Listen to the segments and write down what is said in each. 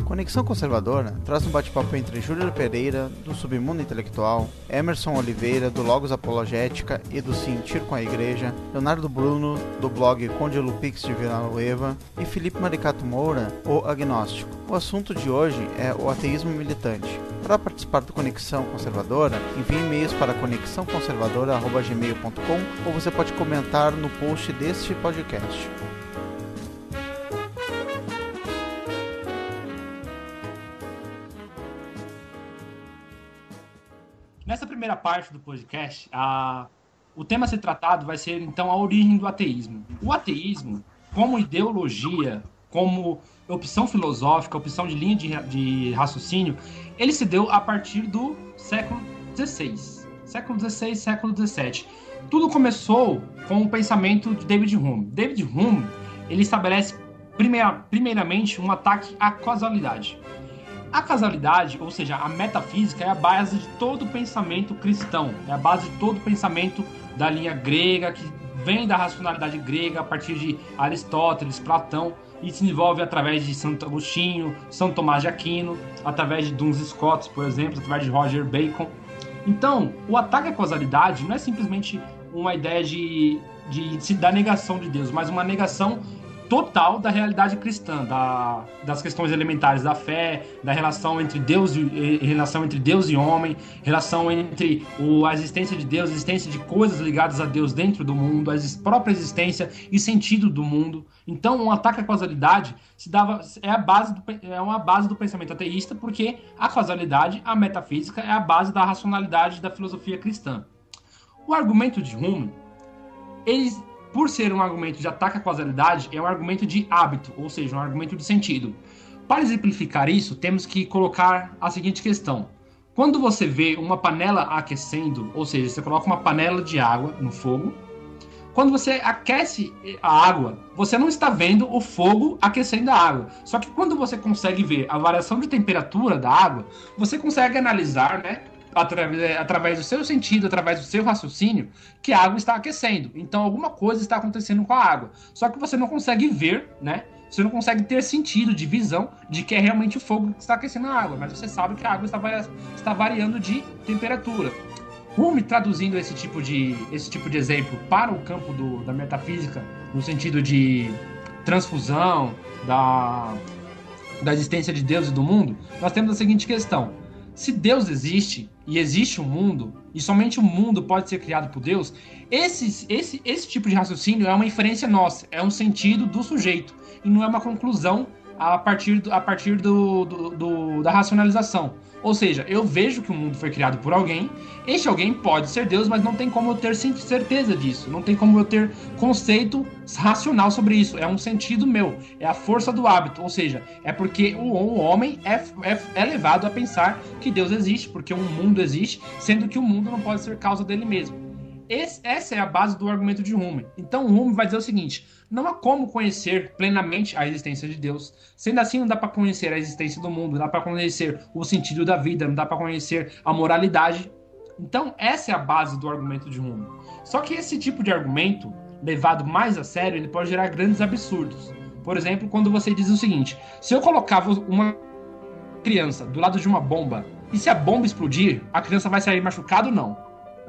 Conexão Conservadora traz um bate-papo entre Júlio Pereira, do Submundo Intelectual, Emerson Oliveira, do Logos Apologética e do Sentir com a Igreja, Leonardo Bruno, do blog Conde Lupix de Villanueva e Felipe Maricato Moura, o Agnóstico. O assunto de hoje é o ateísmo militante. Para participar do Conexão Conservadora, envie e-mails para conexãoconservadora@gmail.com ou você pode comentar no post deste podcast. Nessa primeira parte do podcast, o tema a ser tratado vai ser, então, a origem do ateísmo. O ateísmo, como ideologia, como opção filosófica, opção de linha de raciocínio, ele se deu a partir do século XVI. Século XVI, século XVII. Tudo começou com o pensamento de David Hume. David Hume, ele estabelece, primeiramente, um ataque à causalidade. A causalidade, ou seja, a metafísica, é a base de todo o pensamento cristão, é a base de todo o pensamento da linha grega, que vem da racionalidade grega a partir de Aristóteles, Platão, e se desenvolve através de Santo Agostinho, São Tomás de Aquino, através de Duns Scotus, por exemplo, através de Roger Bacon. Então, o ataque à causalidade não é simplesmente uma ideia da negação de Deus, mas uma negação total da realidade cristã, das questões elementares da fé, da relação entre Deus e homem, relação entre a existência de Deus, a existência de coisas ligadas a Deus dentro do mundo, a própria existência e sentido do mundo. Então, um ataque à causalidade é uma base do pensamento ateísta, porque a causalidade, a metafísica, é a base da racionalidade da filosofia cristã. O argumento de Hume, por ser um argumento de ataque à causalidade, é um argumento de hábito, ou seja, um argumento de sentido. Para exemplificar isso, temos que colocar a seguinte questão. Quando você vê uma panela aquecendo, ou seja, você coloca uma panela de água no fogo, quando você aquece a água, você não está vendo o fogo aquecendo a água. Só que quando você consegue ver a variação de temperatura da água, você consegue analisar, através do seu sentido, através do seu raciocínio, que a água está aquecendo. Então, alguma coisa está acontecendo com a água. Só que você não consegue ver, Você não consegue ter sentido de visão de que é realmente o fogo que está aquecendo a água. Mas você sabe que a água está variando de temperatura. Hume, traduzindo esse tipo de exemplo para o campo da metafísica, no sentido de transfusão, da existência de Deus e do mundo, nós temos a seguinte questão. Se Deus existe, e existe um mundo, e somente o mundo pode ser criado por Deus, esse tipo de raciocínio é uma inferência nossa, é um sentido do sujeito, e não é uma conclusão a partir da racionalização. Ou seja, eu vejo que o mundo foi criado por alguém, este alguém pode ser Deus, mas não tem como eu ter certeza disso, não tem como eu ter conceito racional sobre isso, é um sentido meu, é a força do hábito, ou seja, é porque o homem é levado a pensar que Deus existe, porque um mundo existe, sendo que o mundo não pode ser causa dele mesmo. Essa é a base do argumento de Hume. Então Hume vai dizer o seguinte: não há como conhecer plenamente a existência de Deus. Sendo assim, não dá para conhecer a existência do mundo, não dá para conhecer o sentido da vida, não dá para conhecer a moralidade. Então essa é a base do argumento de Hume. Só que esse tipo de argumento, levado mais a sério, ele pode gerar grandes absurdos. Por exemplo, quando você diz o seguinte: se eu colocava uma criança do lado de uma bomba, e se a bomba explodir, a criança vai sair machucada ou não?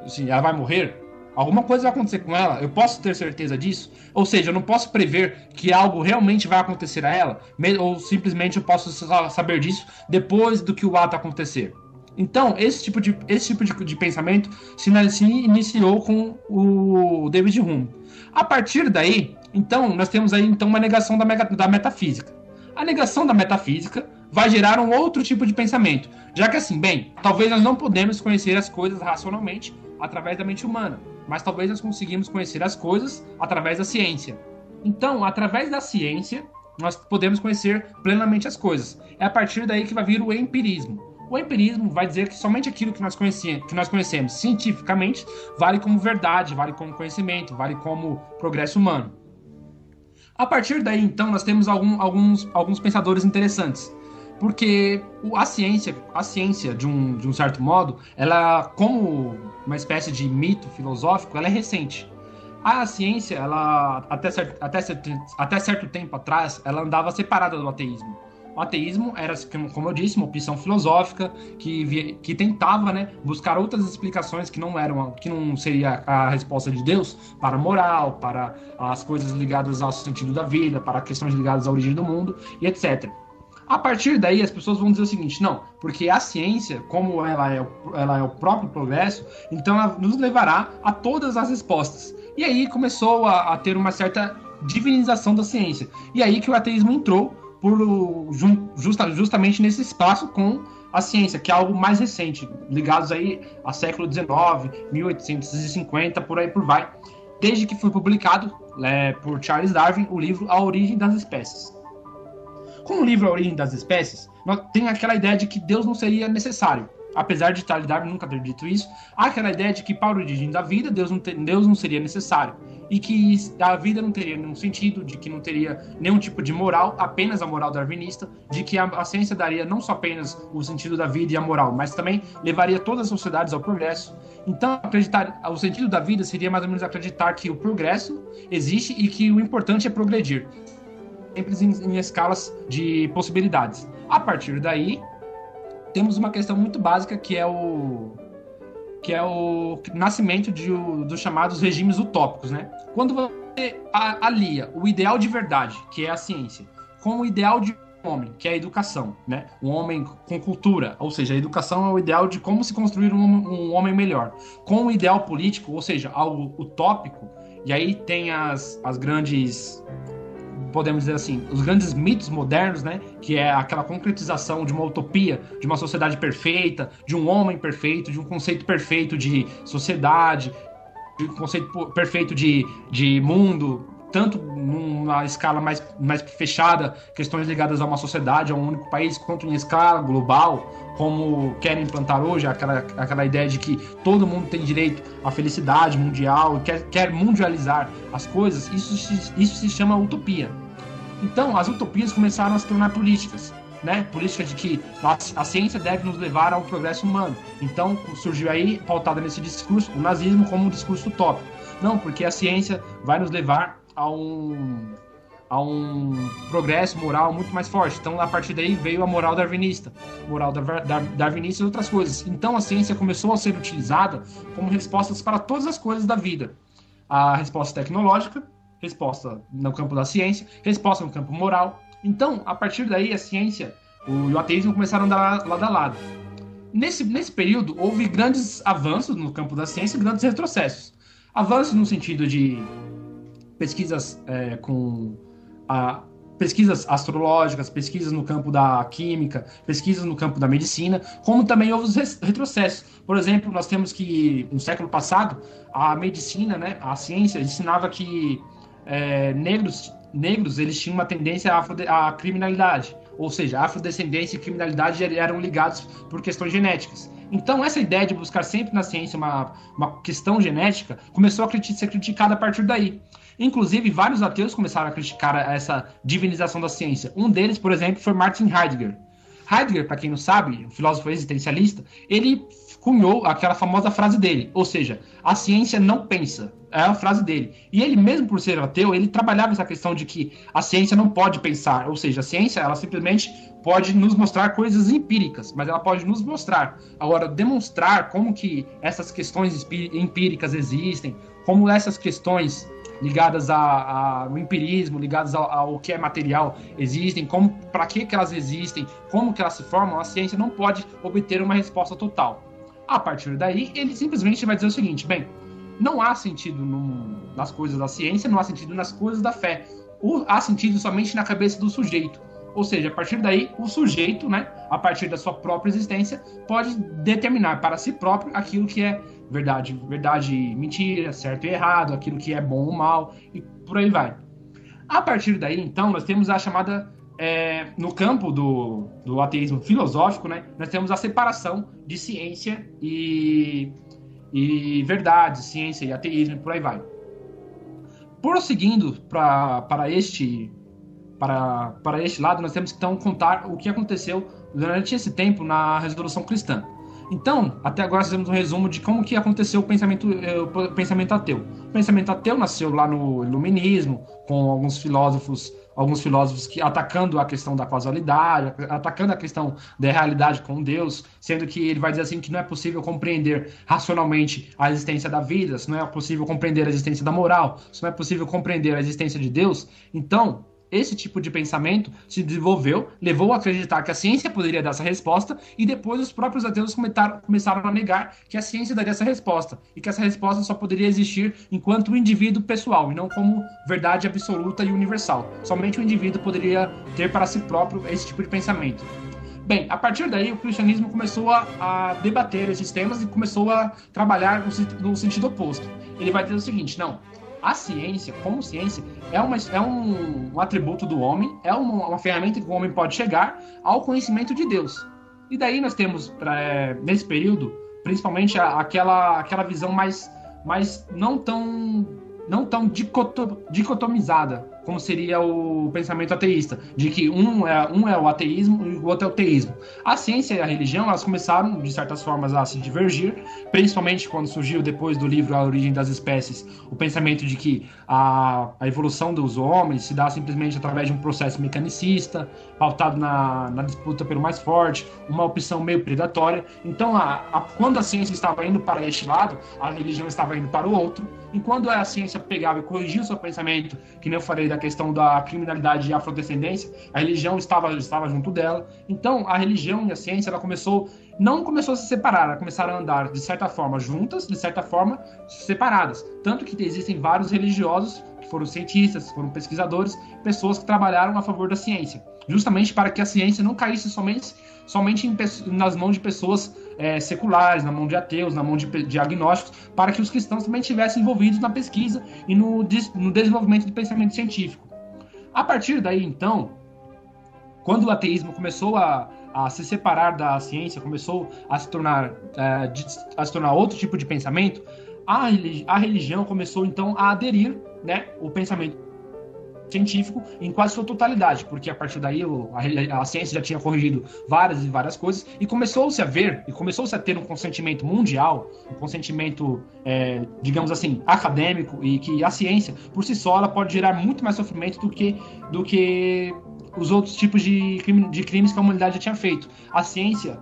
Assim, ela vai morrer? Alguma coisa vai acontecer com ela? Eu posso ter certeza disso? Ou seja, eu não posso prever que algo realmente vai acontecer a ela? Ou simplesmente eu posso saber disso depois do que o ato acontecer? Então, esse tipo de pensamento se iniciou com o David Hume. A partir daí, então, nós temos aí uma negação da metafísica. A negação da metafísica vai gerar um outro tipo de pensamento. Já que assim, talvez nós não podemos conhecer as coisas racionalmente através da mente humana, mas talvez nós conseguimos conhecer as coisas através da ciência. Então, através da ciência, nós podemos conhecer plenamente as coisas. É a partir daí que vai vir o empirismo. O empirismo vai dizer que somente aquilo que nós conhecemos cientificamente vale como verdade, vale como conhecimento, vale como progresso humano. A partir daí, então, nós temos alguns pensadores interessantes. Porque a ciência, de um certo modo, ela, como uma espécie de mito filosófico, ela é recente. A ciência, ela, até certo tempo atrás, ela andava separada do ateísmo. O ateísmo era, como eu disse, uma opção filosófica que tentava, né, buscar outras explicações que não seria a resposta de Deus para a moral, para as coisas ligadas ao sentido da vida, para questões ligadas à origem do mundo e etc. A partir daí, as pessoas vão dizer o seguinte: não, porque a ciência, como ela é o próprio progresso, então ela nos levará a todas as respostas. E aí começou a ter uma certa divinização da ciência. E aí que o ateísmo entrou justamente nesse espaço com a ciência, que é algo mais recente, ligados aí a século XIX, 1850, por aí por vai, desde que foi publicado por Charles Darwin o livro A Origem das Espécies. Com o livro A Origem das Espécies, tem aquela ideia de que Deus não seria necessário. Apesar de Charles Darwin nunca ter dito isso, há aquela ideia de que para a origem da vida, Deus não seria necessário. E que a vida não teria nenhum sentido, de que não teria nenhum tipo de moral, apenas a moral darwinista, de que a ciência daria não só apenas o sentido da vida e a moral, mas também levaria todas as sociedades ao progresso. Então, o sentido da vida seria mais ou menos acreditar que o progresso existe e que o importante é progredir, sempre em escalas de possibilidades. A partir daí, temos uma questão muito básica que é o nascimento dos chamados regimes utópicos, né? Quando você alia o ideal de verdade, que é a ciência, com o ideal de homem, que é a educação, né? Um homem com cultura, ou seja, a educação é o ideal de como se construir um homem melhor. Com o ideal político, ou seja, algo utópico, e aí tem as grandes, podemos dizer assim, os grandes mitos modernos, né? Que é aquela concretização de uma utopia, de uma sociedade perfeita, de um homem perfeito, de um conceito perfeito de sociedade, de um conceito perfeito de mundo, tanto numa escala mais fechada, questões ligadas a uma sociedade, a um único país, quanto em escala global, como querem implantar hoje, aquela ideia de que todo mundo tem direito à felicidade mundial, quer mundializar as coisas. Isso se chama utopia. Então, as utopias começaram a se tornar políticas, né? Política de que a ciência deve nos levar ao progresso humano. Então, surgiu aí, pautada nesse discurso, o nazismo como um discurso utópico. Não, porque a ciência vai nos levar a um progresso moral muito mais forte. Então, a partir daí veio a moral darwinista, darwinista e outras coisas. Então, a ciência começou a ser utilizada como respostas para todas as coisas da vida. A resposta tecnológica, resposta no campo da ciência, resposta no campo moral. Então, a partir daí, a ciência e o ateísmo começaram a andar lado a lado. Nesse período, houve grandes avanços no campo da ciência e grandes retrocessos. Avanços no sentido de pesquisas pesquisas astrológicas, pesquisas no campo da química, pesquisas no campo da medicina, como também houve os retrocessos. Por exemplo, nós temos que, no século passado, a medicina, né, a ciência, ensinava que negros eles tinham uma tendência à criminalidade, ou seja, a afrodescendência e criminalidade eram ligados por questões genéticas. Então, essa ideia de buscar sempre na ciência uma questão genética começou a ser criticada a partir daí. Inclusive, vários ateus começaram a criticar essa divinização da ciência. Um deles, por exemplo, foi Martin Heidegger. Heidegger, para quem não sabe, um filósofo existencialista, ele cunhou aquela famosa frase dele, ou seja, a ciência não pensa, é a frase dele. E ele, mesmo por ser ateu, ele trabalhava essa questão de que a ciência não pode pensar, ou seja, a ciência, ela simplesmente pode nos mostrar coisas empíricas, mas ela pode nos mostrar. Agora, demonstrar como que essas questões empíricas existem, como essas questões ligadas ao empirismo, ligadas ao que é material existem, para que elas existem, como que elas se formam, a ciência não pode obter uma resposta total. A partir daí, ele simplesmente vai dizer o seguinte: bem, não há sentido nas coisas da ciência, não há sentido nas coisas da fé. Há sentido somente na cabeça do sujeito. Ou seja, a partir daí, o sujeito, né, a partir da sua própria existência, pode determinar para si próprio aquilo que é verdade e mentira, certo e errado, aquilo que é bom ou mal, e por aí vai. A partir daí, então, nós temos a chamada, no campo do ateísmo filosófico, né, nós temos a separação de ciência e verdade, ciência e ateísmo, e por aí vai. Prosseguindo para este lado, nós temos que então contar o que aconteceu durante esse tempo na Revolução Cristã. Então, até agora fizemos um resumo de como que aconteceu o pensamento ateu. O pensamento ateu nasceu lá no Iluminismo, com alguns filósofos, alguns filósofos que atacando a questão da causalidade, atacando a questão da realidade com Deus, sendo que ele vai dizer assim que não é possível compreender racionalmente a existência da vida, se não é possível compreender a existência da moral, se não é possível compreender a existência de Deus. Então, esse tipo de pensamento se desenvolveu, levou a acreditar que a ciência poderia dar essa resposta, e depois os próprios ateus começaram a negar que a ciência daria essa resposta, e que essa resposta só poderia existir enquanto um indivíduo pessoal, e não como verdade absoluta e universal. Somente o indivíduo poderia ter para si próprio esse tipo de pensamento. Bem, a partir daí o cristianismo começou a debater esses temas e começou a trabalhar no sentido oposto. Ele vai dizer o seguinte: não, a ciência, como ciência, é um atributo do homem, é uma ferramenta que o homem pode chegar ao conhecimento de Deus. E daí nós temos, nesse período, principalmente aquela visão mais não tão dicotomizada, como seria o pensamento ateísta, de que um é o ateísmo e o outro é o teísmo. A ciência e a religião, elas começaram, de certas formas, a se divergir, principalmente quando surgiu, depois do livro A Origem das Espécies, o pensamento de que a evolução dos homens se dá simplesmente através de um processo mecanicista, pautado na disputa pelo mais forte, uma opção meio predatória. Então, quando a ciência estava indo para este lado, a religião estava indo para o outro, e quando a ciência pegava e corrigia o seu pensamento, que nem eu falei da questão da criminalidade e afrodescendência, a religião estava junto dela. Então, a religião e a ciência, não começou a se separar, ela começaram a andar, de certa forma, juntas, de certa forma, separadas. Tanto que existem vários religiosos, que foram cientistas, foram pesquisadores, pessoas que trabalharam a favor da ciência, justamente para que a ciência não caísse somente nas mãos de pessoas seculares, na mão de ateus, na mão de agnósticos, para que os cristãos também estivessem envolvidos na pesquisa e no desenvolvimento do pensamento científico. A partir daí, então, quando o ateísmo começou a se separar da ciência, começou a se tornar outro tipo de pensamento, a religião começou, então, a aderir, né, o pensamento científico em quase sua totalidade, porque a partir daí a ciência já tinha corrigido várias e várias coisas, e começou-se a ter um consentimento mundial, um consentimento, digamos assim, acadêmico, e que a ciência, por si só, ela pode gerar muito mais sofrimento do que os outros tipos de crimes que a humanidade já tinha feito. A ciência,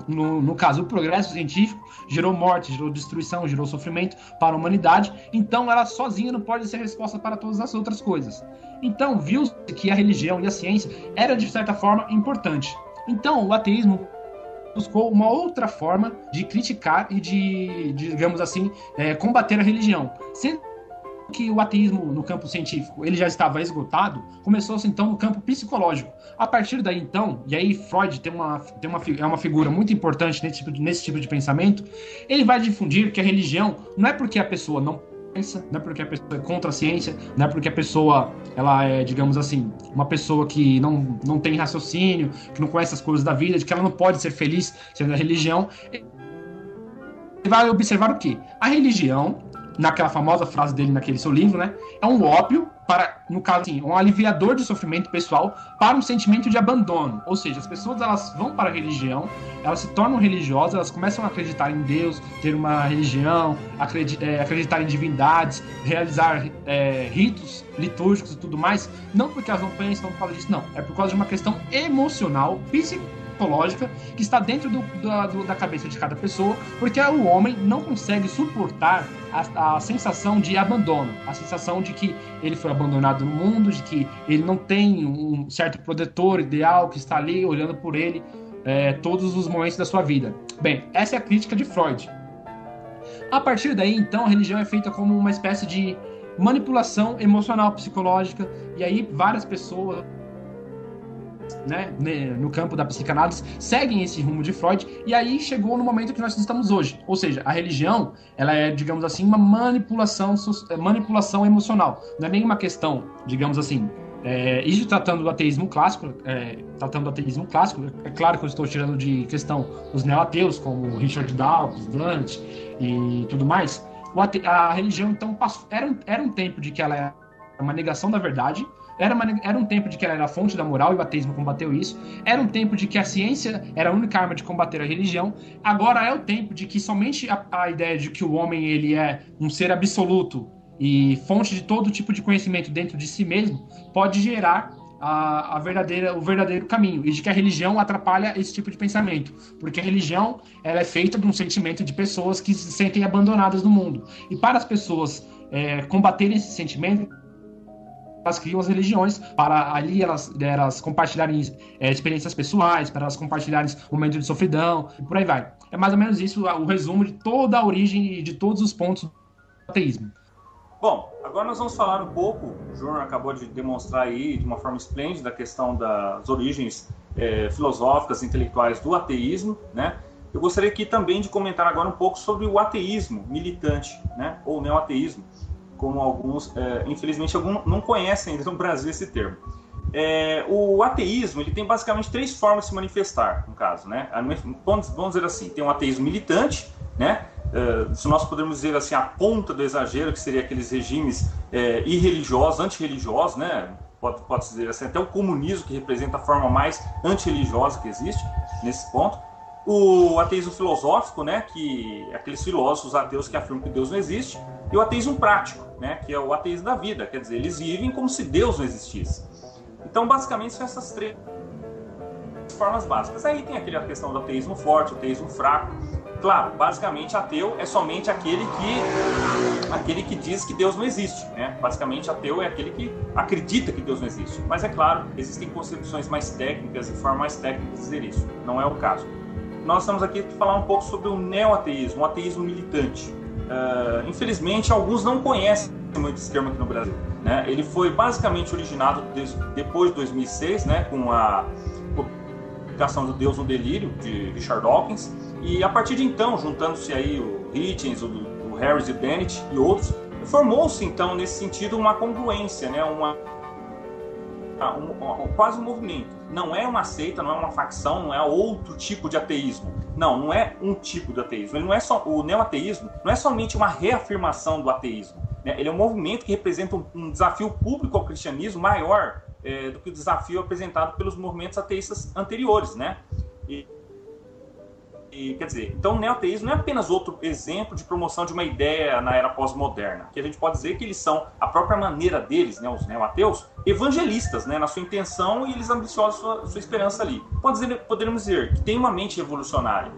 no caso, o progresso científico, gerou morte, gerou destruição, gerou sofrimento para a humanidade, então ela sozinha não pode ser resposta para todas as outras coisas. Então, viu-se que a religião e a ciência era, de certa forma, importante. Então, o ateísmo buscou uma outra forma de criticar e de digamos assim, combater a religião. Sendo que o ateísmo no campo científico ele já estava esgotado, começou-se então no campo psicológico. A partir daí então, e aí Freud é uma figura muito importante nesse tipo de pensamento, ele vai difundir que a religião não é porque a pessoa não pensa, não é porque a pessoa é contra a ciência, não é porque a pessoa ela é, digamos assim, uma pessoa que não tem raciocínio, que não conhece as coisas da vida, de que ela não pode ser feliz sendo a religião. Ele vai observar o quê? A religião, naquela famosa frase dele naquele seu livro, né, é um ópio para, no caso assim, um aliviador de sofrimento pessoal para um sentimento de abandono. Ou seja, as pessoas elas vão para a religião, elas se tornam religiosas, elas começam a acreditar em Deus, ter uma religião, acreditar em divindades, realizar ritos litúrgicos e tudo mais, não porque elas não pensam por causa disso, não. É por causa de uma questão emocional, psicológica, que está dentro da cabeça de cada pessoa, porque o homem não consegue suportar a sensação de abandono, a sensação de que ele foi abandonado no mundo, de que ele não tem um certo protetor ideal que está ali olhando por ele todos os momentos da sua vida. Bem, essa é a crítica de Freud. A partir daí, então, a religião é feita como uma espécie de manipulação emocional psicológica, e aí várias pessoas, né, no campo da psicanálise, seguem esse rumo de Freud, e aí chegou no momento que nós estamos hoje. Ou seja, a religião, ela é, digamos assim, uma manipulação emocional. Não é nenhuma questão, digamos assim, isso tratando do ateísmo clássico, é claro que eu estou tirando de questão os neo-ateus, como Richard Dawkins, Dante e tudo mais. A religião, então, era um tempo de que ela é uma negação da verdade, era um tempo de que ela era a fonte da moral, e o ateísmo combateu isso. Era um tempo de que a ciência era a única arma de combater a religião. Agora é o tempo de que somente a ideia de que o homem ele é um ser absoluto e fonte de todo tipo de conhecimento dentro de si mesmo, pode gerar o verdadeiro caminho, e de que a religião atrapalha esse tipo de pensamento, porque a religião ela é feita de um sentimento de pessoas que se sentem abandonadas no mundo, e para as pessoas combaterem esse sentimento, elas criam as religiões para ali elas compartilharem experiências pessoais, para elas compartilharem momentos de sofridão, e por aí vai. É mais ou menos isso o resumo de toda a origem e de todos os pontos do ateísmo. Bom, agora nós vamos falar um pouco, o Júnior acabou de demonstrar aí de uma forma esplêndida a questão das origens filosóficas e intelectuais do ateísmo, né? Eu gostaria aqui também de comentar agora um pouco sobre o ateísmo militante, né? Ou neoateísmo, como alguns, infelizmente, alguns não conhecem ainda no Brasil esse termo. O ateísmo ele tem basicamente 3 formas de se manifestar, no caso, né? Vamos dizer assim, tem um ateísmo militante, né? Se nós pudermos dizer assim, a ponta do exagero, que seria aqueles regimes irreligiosos, antirreligiosos, né? Pode-se dizer assim, até o comunismo, que representa a forma mais antirreligiosa que existe nesse ponto. O ateísmo filosófico, né? Que é aqueles filósofos ateus que afirmam que Deus não existe. E o ateísmo prático, né? Que é o ateísmo da vida, quer dizer, eles vivem como se Deus não existisse. Então, basicamente, são essas 3 formas básicas. Aí tem a questão do ateísmo forte, o ateísmo fraco. Claro, basicamente ateu é somente aquele que diz que Deus não existe, né? Basicamente ateu é aquele que acredita que Deus não existe. Mas é claro, existem concepções mais técnicas e formas mais técnicas de dizer isso. Não é o caso. Nós estamos aqui para falar um pouco sobre o neoateísmo, o ateísmo militante. Infelizmente, alguns não conhecem muito esse termo aqui no Brasil, né? Ele foi basicamente originado depois de 2006, né? Com a publicação do Deus no Delírio, de Richard Dawkins. E a partir de então, juntando-se aí o Hitchens, o Harris e o Dennett e outros, formou-se então nesse sentido uma congruência, né? Quase um movimento. Não é uma seita, não é uma facção, não é outro tipo de ateísmo. Não é um tipo de ateísmo. Ele não é só, o neoateísmo não é somente uma reafirmação do ateísmo, né? Ele é um movimento que representa um desafio público ao cristianismo maior do que o desafio apresentado pelos movimentos ateístas anteriores, né? Quer dizer, então o neoateísmo não é apenas outro exemplo de promoção de uma ideia na era pós-moderna, que a gente pode dizer que eles são, a própria maneira deles, né, os neoateus, evangelistas, né, na sua intenção, e eles ambicioam sua esperança ali. Poderíamos dizer que tem uma mente revolucionária,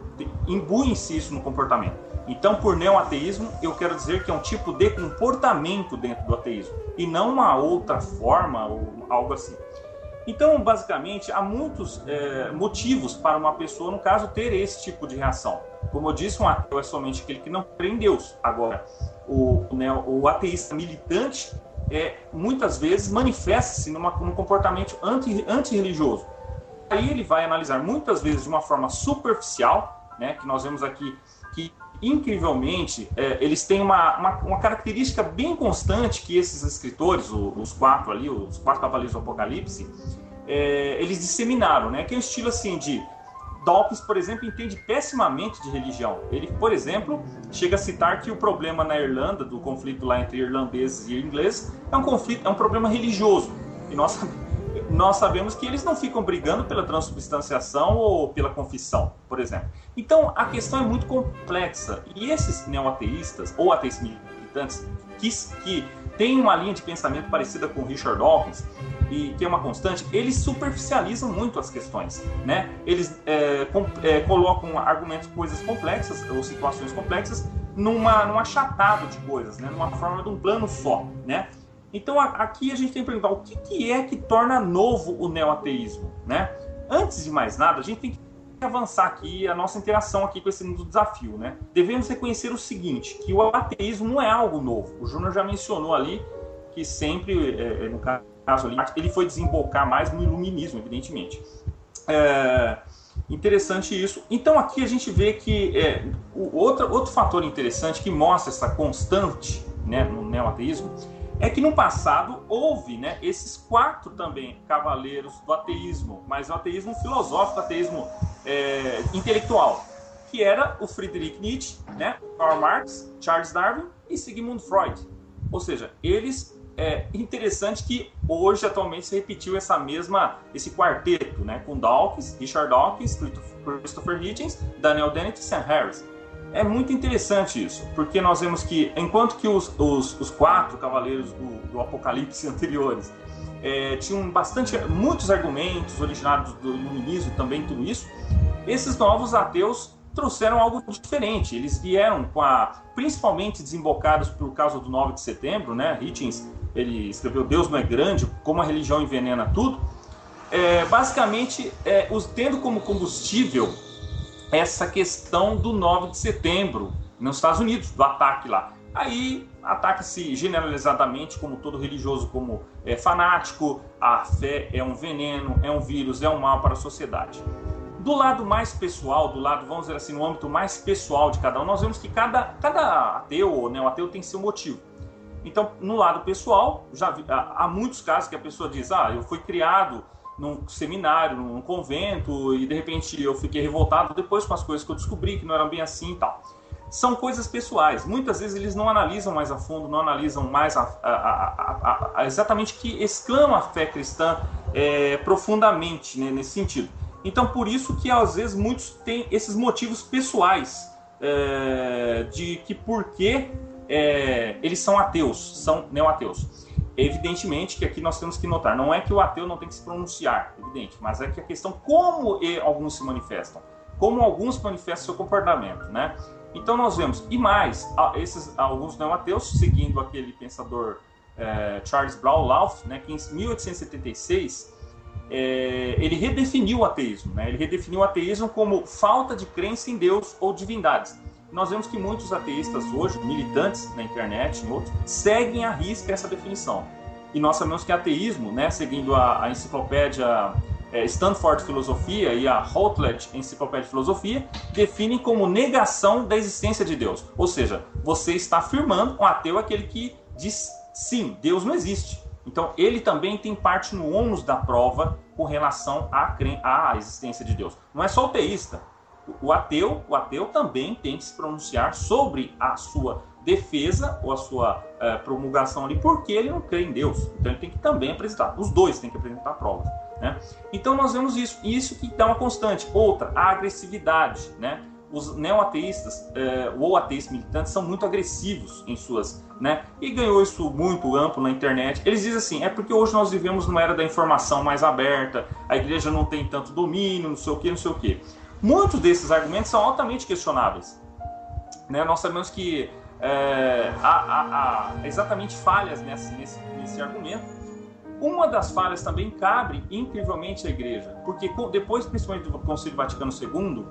imbuem-se isso no comportamento. Então, por neoateísmo, eu quero dizer que é um tipo de comportamento dentro do ateísmo, e não uma outra forma ou algo assim. Então, basicamente, há muitos motivos para uma pessoa, no caso, ter esse tipo de reação. Como eu disse, um ateu é somente aquele que não crê em Deus. Agora, o ateísta militante muitas vezes manifesta-se num comportamento antirreligioso. Aí ele vai analisar muitas vezes de uma forma superficial, né, que nós vemos aqui que, incrivelmente, eles têm uma característica bem constante que esses escritores, os 4 ali, os 4 cavaleiros do Apocalipse, eles disseminaram, né? Que é um estilo assim de... Dawkins, por exemplo, entende pessimamente de religião. Ele, por exemplo, chega a citar que o problema na Irlanda, do conflito lá entre irlandeses e ingleses, é um problema religioso. E nós sabemos que eles não ficam brigando pela transubstanciação ou pela confissão, por exemplo. Então, a questão é muito complexa. E esses neoateístas, ou ateístas militantes, que têm uma linha de pensamento parecida com Richard Dawkins, e que é uma constante, eles superficializam muito as questões, né? Eles colocam argumentos, coisas complexas, ou situações complexas, num achatado de coisas, né? Numa forma de um plano só, né? Então, aqui a gente tem que perguntar o que é que torna novo o neoateísmo, né? Antes de mais nada, a gente tem que avançar aqui a nossa interação aqui com esse desafio, né? Devemos reconhecer o seguinte, que o ateísmo não é algo novo. O Júnior já mencionou ali que sempre, no caso ali, ele foi desembocar mais no iluminismo, evidentemente. Interessante isso. Então, aqui a gente vê que outro fator interessante que mostra essa constante, né, no neoateísmo é que no passado houve, né, esses 4 também cavaleiros do ateísmo, mas o ateísmo filosófico, o ateísmo intelectual, que era o Friedrich Nietzsche, né, Karl Marx, Charles Darwin e Sigmund Freud. Ou seja, interessante que hoje, atualmente, se repetiu esse quarteto, né, com Dawkins, Richard Dawkins, Christopher Hitchens, Daniel Dennett e Sam Harris. É muito interessante isso, porque nós vemos que, enquanto que os 4 cavaleiros do Apocalipse anteriores tinham muitos argumentos originados do iluminismo também, tudo isso, esses novos ateus trouxeram algo diferente. Eles vieram principalmente desembocados por causa do 9 de setembro, né? Hitchens, ele escreveu Deus não é grande, como a religião envenena tudo. Basicamente, tendo como combustível essa questão do 9 de setembro nos Estados Unidos, do ataque lá. Aí ataca-se generalizadamente como todo religioso, como fanático, a fé é um veneno, é um vírus, é um mal para a sociedade. Do lado mais pessoal, vamos dizer assim, no âmbito mais pessoal de cada um, nós vemos que cada ateu ou neoateu tem seu motivo. Então, no lado pessoal, há muitos casos que a pessoa diz, eu fui criado num seminário, num convento, e de repente eu fiquei revoltado depois com as coisas que eu descobri, que não eram bem assim e tal. São coisas pessoais. Muitas vezes eles não analisam mais a fundo, não analisam mais exatamente que exclama a fé cristã profundamente, né, nesse sentido. Então, por isso que às vezes muitos têm esses motivos pessoais de que por que eles são ateus, são neoateus. Evidentemente que aqui nós temos que notar, não é que o ateu não tem que se pronunciar, evidente, mas é que a questão como alguns se manifestam, como alguns manifestam seu comportamento, né? Então nós vemos, e mais, alguns neoateus, seguindo aquele pensador Charles Brouwer, né, que em 1876 ele redefiniu o ateísmo, né? Ele redefiniu o ateísmo como falta de crença em Deus ou divindades. Nós vemos que muitos ateístas hoje, militantes na internet e outros, seguem à risca essa definição. E nós sabemos que ateísmo, né, seguindo a enciclopédia Stanford Filosofia e a Routledge Enciclopédia de Filosofia, definem como negação da existência de Deus. Ou seja, você está afirmando, um ateu é aquele que diz sim, Deus não existe. Então ele também tem parte no ônus da prova com relação à existência de Deus. Não é só o teísta. O ateu também tem que se pronunciar sobre a sua defesa ou a sua promulgação ali, porque ele não crê em Deus. Então ele tem que também apresentar, os dois têm que apresentar provas, né? Então nós vemos isso que dá uma constante. Outra, a agressividade, né? Os neoateístas ou ateístas militantes são muito agressivos em suas, né? E ganhou isso muito amplo na internet. Eles dizem assim, é porque hoje nós vivemos numa era da informação mais aberta, a igreja não tem tanto domínio, não sei o que. Muitos desses argumentos são altamente questionáveis, né? Nós sabemos que há exatamente falhas nesse argumento. Uma das falhas também cabe incrivelmente à igreja, porque depois, principalmente do Concílio Vaticano II,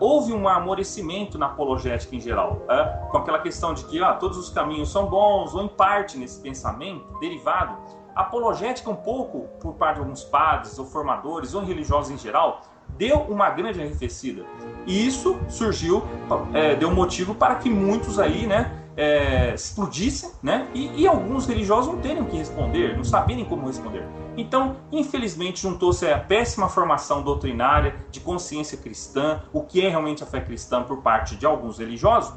houve um amolecimento na apologética em geral, com aquela questão de que todos os caminhos são bons, ou em parte nesse pensamento derivado. A apologética um pouco, por parte de alguns padres ou formadores ou religiosos em geral, deu uma grande arrefecida. E isso surgiu, deu motivo para que muitos aí, né, explodissem, né, e alguns religiosos não terem o que responder, não saberem como responder. Então, infelizmente, juntou-se a péssima formação doutrinária de consciência cristã, o que é realmente a fé cristã por parte de alguns religiosos,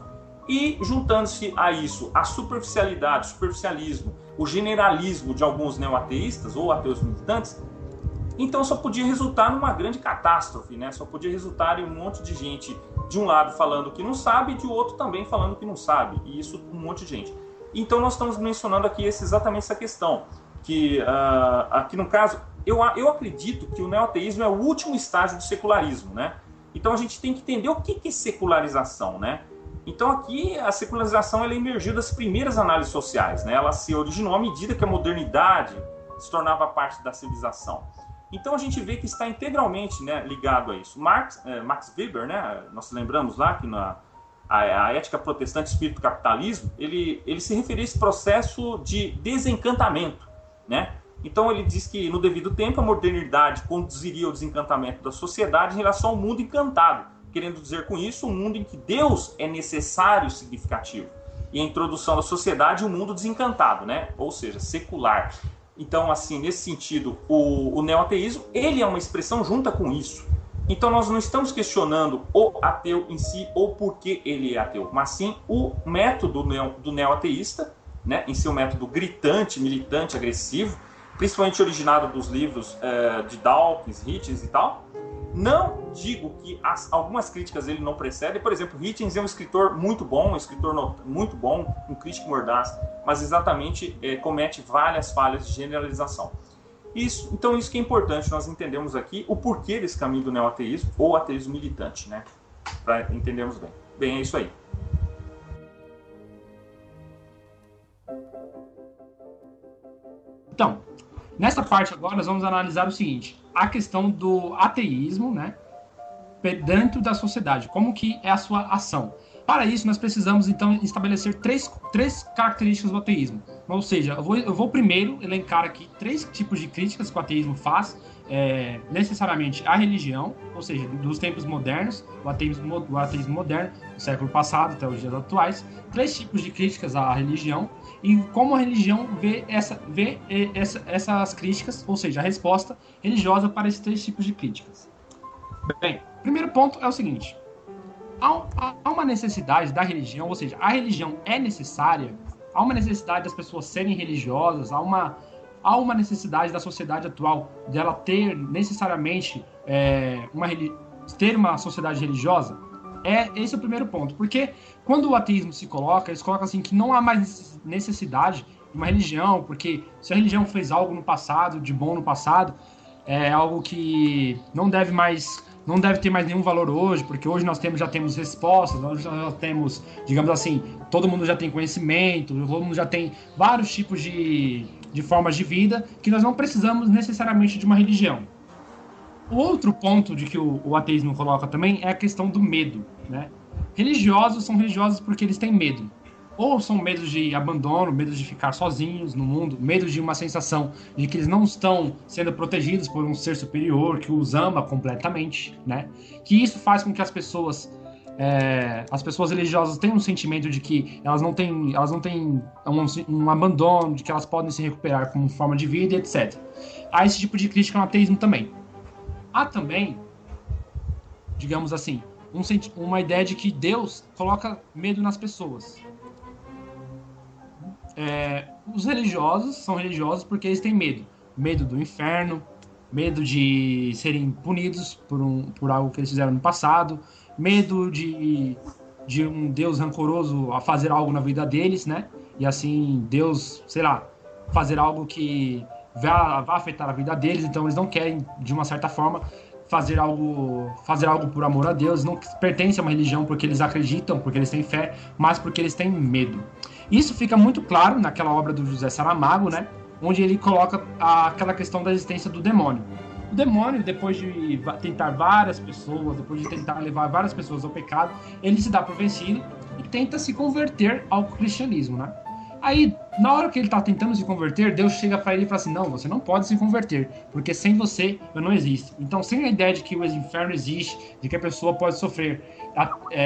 e juntando-se a isso a superficialidade, o superficialismo, o generalismo de alguns neoateístas ou ateus militantes. Então só podia resultar numa grande catástrofe, né? Só podia resultar em um monte de gente de um lado falando que não sabe e de outro também falando que não sabe, e isso um monte de gente. Então nós estamos mencionando aqui exatamente essa questão, que aqui no caso, eu acredito que o neoateísmo é o último estágio do secularismo, né? Então a gente tem que entender o que é secularização, né? Então aqui a secularização ela emergiu das primeiras análises sociais, né? Ela se originou à medida que a modernidade se tornava parte da civilização. Então a gente vê que está integralmente, né, ligado a isso. Max Weber, né, nós lembramos lá que a ética protestante espírito capitalismo, ele se referia a esse processo de desencantamento, né? Então ele diz que no devido tempo a modernidade conduziria ao desencantamento da sociedade em relação ao mundo encantado, querendo dizer com isso um mundo em que Deus é necessário e significativo, e a introdução da sociedade um mundo desencantado, né? Ou seja, secular. Então, assim, nesse sentido, o neoateísmo, ele é uma expressão junta com isso. Então, nós não estamos questionando o ateu em si ou por que ele é ateu, mas sim o método do neoateísta, né, em seu método gritante, militante, agressivo, principalmente originado dos livros de Dawkins, Hitchens e tal. Não digo que algumas críticas ele não precedem. Por exemplo, Hitchens é um escritor muito bom, um crítico mordaz, mas exatamente comete várias falhas de generalização. Então isso que é importante nós entendermos aqui o porquê desse caminho do neoateísmo ou ateísmo militante, né? Para entendermos bem. Bem, é isso aí. Então, nessa parte agora nós vamos analisar o seguinte, a questão do ateísmo, né, dentro da sociedade, como que é a sua ação. Para isso, nós precisamos, então, estabelecer três características do ateísmo. Ou seja, eu vou primeiro elencar aqui 3 tipos de críticas que o ateísmo faz, necessariamente à religião, ou seja, dos tempos modernos, o ateísmo moderno, do século passado até os dias atuais, 3 tipos de críticas à religião, e como a religião vê essas críticas, ou seja, a resposta religiosa para esses 3 tipos de críticas. Bem, o primeiro ponto é o seguinte: há uma necessidade da religião, ou seja, a religião é necessária, há uma necessidade das pessoas serem religiosas, há uma necessidade da sociedade atual dela ter necessariamente ter uma sociedade religiosa. Esse é o primeiro ponto, porque quando o ateísmo se coloca, eles colocam assim que não há mais necessidade de uma religião, porque se a religião fez algo no passado, de bom no passado, é algo que não deve ter mais nenhum valor hoje, porque hoje nós já temos respostas, nós já temos, digamos assim, todo mundo já tem conhecimento, todo mundo já tem vários tipos de formas de vida, que nós não precisamos necessariamente de uma religião. O outro ponto de que o ateísmo coloca também é a questão do medo, né? Religiosos são religiosos porque eles têm medo. Ou são medos de abandono, medos de ficar sozinhos no mundo, medo de uma sensação de que eles não estão sendo protegidos por um ser superior que os ama completamente, né? Que isso faz com que as pessoas religiosas tenham um sentimento de que elas não têm um abandono, de que elas podem se recuperar como forma de vida, etc. Há esse tipo de crítica no ateísmo também. Há também, digamos assim, uma ideia de que Deus coloca medo nas pessoas. Os religiosos são religiosos porque eles têm medo. Medo do inferno, medo de serem punidos por algo que eles fizeram no passado, medo de um Deus rancoroso a fazer algo na vida deles, né? E assim, Deus, sei lá, fazer algo que vai afetar a vida deles, então eles não querem, de uma certa forma, fazer algo por amor a Deus, não pertencem a uma religião porque eles acreditam, porque eles têm fé, mas porque eles têm medo. Isso fica muito claro naquela obra do José Saramago, né, onde ele coloca aquela questão da existência do demônio. O demônio, depois de tentar várias pessoas, depois de tentar levar várias pessoas ao pecado, ele se dá por vencido e tenta se converter ao cristianismo, né? Aí, na hora que ele está tentando se converter, Deus chega para ele e fala assim: não, você não pode se converter, porque sem você eu não existo. Então, sem a ideia de que o inferno existe, de que a pessoa pode sofrer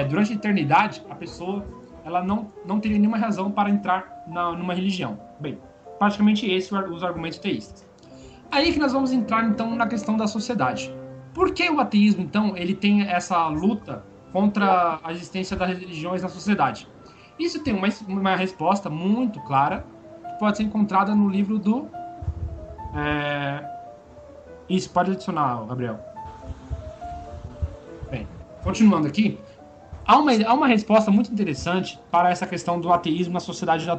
durante a eternidade, a pessoa ela não teria nenhuma razão para entrar numa religião. Bem, praticamente esses os argumentos teístas. Aí que nós vamos entrar, então, na questão da sociedade. Por que o ateísmo, então, ele tem essa luta contra a existência das religiões na sociedade? Isso tem uma resposta muito clara, que pode ser encontrada no livro do... Isso, pode adicionar, Gabriel. Bem, continuando aqui, há uma resposta muito interessante para essa questão do ateísmo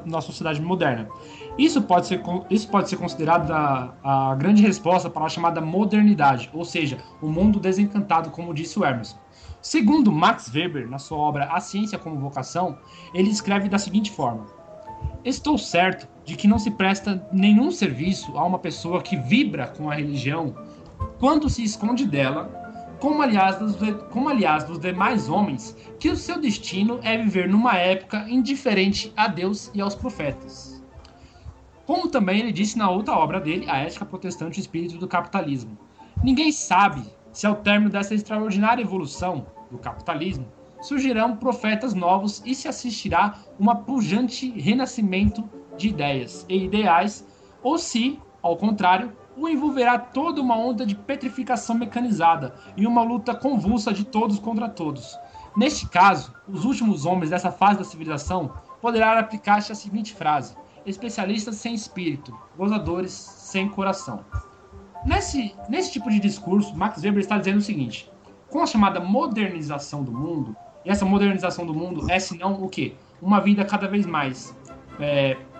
na sociedade moderna. Isso pode ser considerado a grande resposta para a chamada modernidade, ou seja, o mundo desencantado, como disse o Emerson. Segundo Max Weber, na sua obra A Ciência como Vocação, ele escreve da seguinte forma: estou certo de que não se presta nenhum serviço a uma pessoa que vibra com a religião quando se esconde dela, como aliás dos demais homens, que o seu destino é viver numa época indiferente a Deus e aos profetas. Como também ele disse na outra obra dele, A Ética Protestante e o Espírito do Capitalismo. Ninguém sabe se ao término dessa extraordinária evolução do capitalismo surgirão profetas novos e se assistirá uma pujante renascimento de ideias e ideais, ou se, ao contrário, o envolverá toda uma onda de petrificação mecanizada e uma luta convulsa de todos contra todos. Neste caso, os últimos homens dessa fase da civilização poderão aplicar-se a seguinte frase: especialistas sem espírito, gozadores sem coração. Nesse tipo de discurso, Max Weber está dizendo o seguinte: com a chamada modernização do mundo, e essa modernização do mundo é, senão, o quê? Uma vida cada vez mais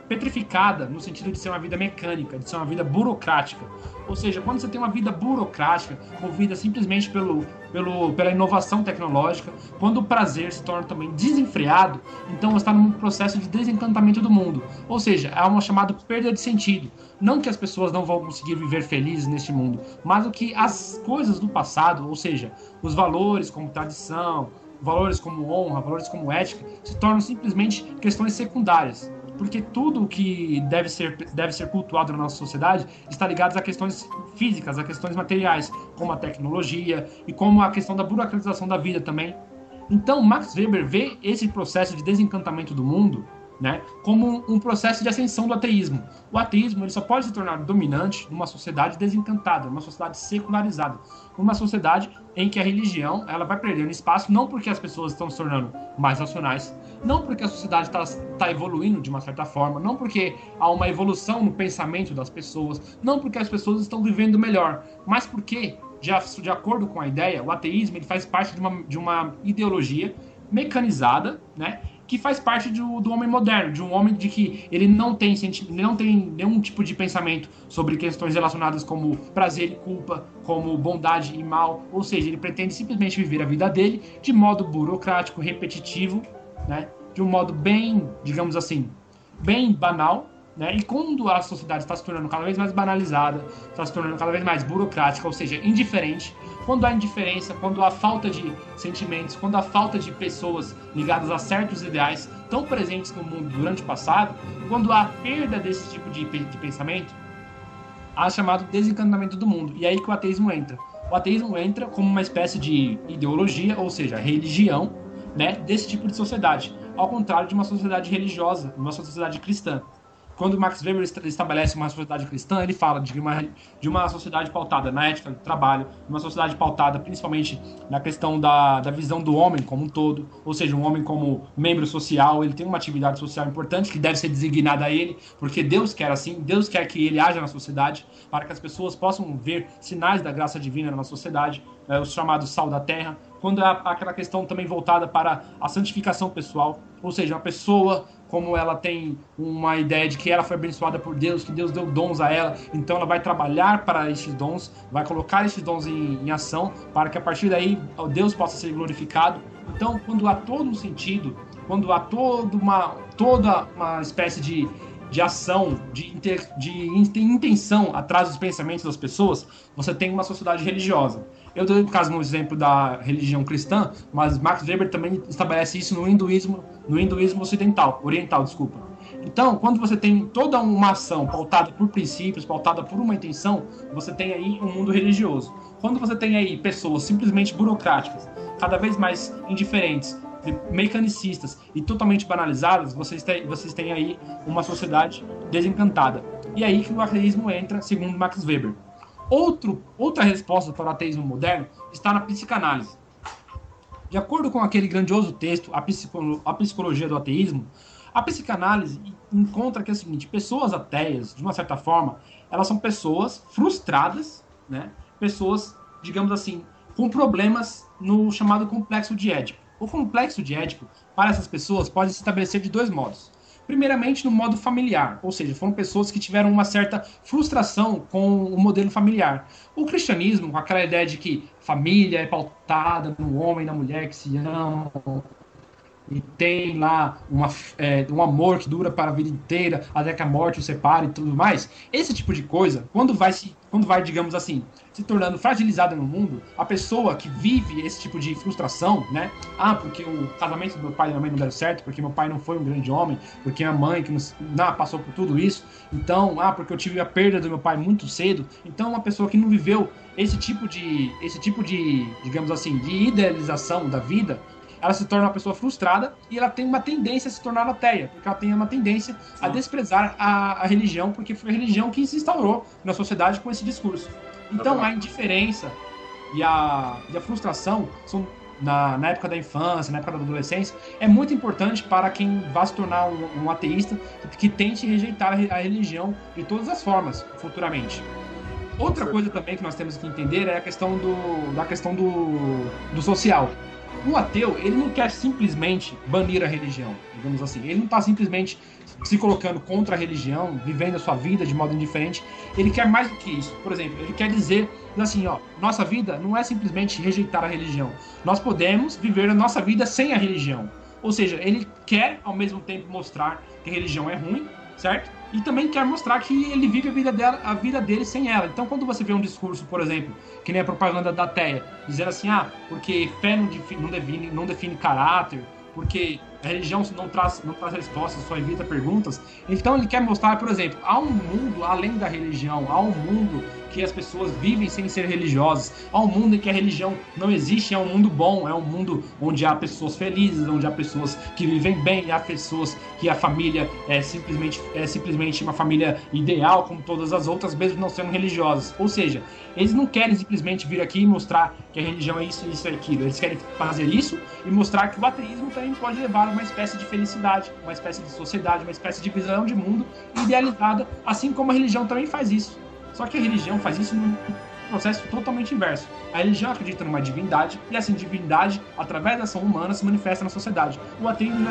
petrificada, no sentido de ser uma vida mecânica, de ser uma vida burocrática. Ou seja, quando você tem uma vida burocrática, movida simplesmente pela inovação tecnológica, quando o prazer se torna também desenfreado, então você está num processo de desencantamento do mundo. Ou seja, é uma chamada perda de sentido. Não que as pessoas não vão conseguir viver felizes neste mundo, mas o que as coisas do passado, ou seja, os valores como tradição, valores como honra, valores como ética, se tornam simplesmente questões secundárias. Porque tudo o que deve ser cultuado na nossa sociedade está ligado a questões físicas, a questões materiais, como a tecnologia e como a questão da burocratização da vida também. Então, Max Weber vê esse processo de desencantamento do mundo, né, como um processo de ascensão do ateísmo. O ateísmo ele só pode se tornar dominante numa sociedade desencantada, numa sociedade secularizada, numa sociedade em que a religião ela vai perdendo espaço, não porque as pessoas estão se tornando mais racionais, não porque a sociedade está evoluindo de uma certa forma, não porque há uma evolução no pensamento das pessoas, não porque as pessoas estão vivendo melhor, mas porque, de acordo com a ideia, o ateísmo ele faz parte de uma ideologia mecanizada, né, que faz parte do homem moderno, de um homem de que ele não tem nenhum tipo de pensamento sobre questões relacionadas como prazer e culpa, como bondade e mal, ou seja, ele pretende simplesmente viver a vida dele de modo burocrático, repetitivo, né, de um modo bem, digamos assim, bem banal, né, e quando a sociedade está se tornando cada vez mais banalizada, está se tornando cada vez mais burocrática, ou seja, indiferente, quando há indiferença, quando há falta de sentimentos, quando há falta de pessoas ligadas a certos ideais tão presentes no mundo durante o passado, quando há perda desse tipo de pensamento, há chamado desencantamento do mundo. E é aí que o ateísmo entra. O ateísmo entra como uma espécie de ideologia, ou seja, religião, né, desse tipo de sociedade, ao contrário de uma sociedade religiosa, uma sociedade cristã. Quando Max Weber estabelece uma sociedade cristã, ele fala de uma sociedade pautada na ética do trabalho, uma sociedade pautada principalmente na questão da visão do homem como um todo, ou seja, um homem como membro social, ele tem uma atividade social importante que deve ser designada a ele, porque Deus quer assim, Deus quer que ele haja na sociedade, para que as pessoas possam ver sinais da graça divina na sociedade, os chamados sal da terra, quando há aquela questão também voltada para a santificação pessoal, ou seja, uma pessoa, como ela tem uma ideia de que ela foi abençoada por Deus, que Deus deu dons a ela, então ela vai trabalhar para estes dons, vai colocar estes dons em ação, para que a partir daí Deus possa ser glorificado. Então, quando há todo um sentido, quando há toda uma espécie de ação, de intenção atrás dos pensamentos das pessoas, você tem uma sociedade religiosa. Eu dou o caso no exemplo da religião cristã, mas Max Weber também estabelece isso no hinduísmo oriental. Então, quando você tem toda uma ação pautada por princípios, pautada por uma intenção, você tem aí um mundo religioso. Quando você tem aí pessoas simplesmente burocráticas, cada vez mais indiferentes, mecanicistas e totalmente banalizadas, vocês têm aí uma sociedade desencantada. E aí que o ateísmo entra, segundo Max Weber. Outra resposta para o ateísmo moderno está na psicanálise. De acordo com aquele grandioso texto, A Psicologia do Ateísmo, a psicanálise encontra que é o seguinte: pessoas ateias, de uma certa forma, elas são pessoas frustradas, né? Pessoas, digamos assim, com problemas no chamado complexo de Édipo. O complexo de Édipo, para essas pessoas, pode se estabelecer de dois modos. Primeiramente, no modo familiar, ou seja, foram pessoas que tiveram uma certa frustração com o modelo familiar. O cristianismo, com aquela ideia de que família é pautada no homem e na mulher que se amam, e tem lá um amor que dura para a vida inteira, até que a morte o separe e tudo mais. Esse tipo de coisa, quando vai, digamos assim, se tornando fragilizada no mundo, a pessoa que vive esse tipo de frustração, né? Porque o casamento do meu pai e da minha mãe não deram certo, porque meu pai não foi um grande homem, porque minha mãe que não passou por tudo isso, então, porque eu tive a perda do meu pai muito cedo. Então, uma pessoa que não viveu esse tipo de, digamos assim, de idealização da vida, ela se torna uma pessoa frustrada e ela tem uma tendência a se tornar ateia, porque ela tem uma tendência a desprezar a religião, porque foi a religião que se instaurou na sociedade com esse discurso. Então, a indiferença e a frustração são na época da infância, na época da adolescência, é muito importante para quem vai se tornar um ateísta que tente rejeitar a religião de todas as formas, futuramente. Outra coisa também que nós temos que entender é a questão do social. O ateu, ele não quer simplesmente banir a religião, digamos assim. Ele não está simplesmente se colocando contra a religião, vivendo a sua vida de modo indiferente. Ele quer mais do que isso. Por exemplo, ele quer dizer assim, ó, nossa vida não é simplesmente rejeitar a religião. Nós podemos viver a nossa vida sem a religião. Ou seja, ele quer, ao mesmo tempo, mostrar que a religião é ruim, certo? E também quer mostrar que ele vive a vida dele sem ela. Então, quando você vê um discurso, por exemplo, que nem a propaganda da Teia, dizendo assim, porque fé não define caráter, porque a religião não traz respostas, só evita perguntas. Então, ele quer mostrar, por exemplo, há um mundo além da religião, há um mundo que as pessoas vivem sem ser religiosas, há um mundo em que a religião não existe, é um mundo bom, é um mundo onde há pessoas felizes, onde há pessoas que vivem bem, há pessoas que a família é simplesmente uma família ideal, como todas as outras, mesmo não sendo religiosas. Ou seja, eles não querem simplesmente vir aqui e mostrar que a religião é isso, isso e aquilo. Eles querem fazer isso e mostrar que o ateísmo também pode levar a uma espécie de felicidade, uma espécie de sociedade, uma espécie de visão de mundo idealizada, assim como a religião também faz isso. Só que a religião faz isso num processo totalmente inverso. A religião acredita numa divindade, e essa divindade, através da ação humana, se manifesta na sociedade. O ateísmo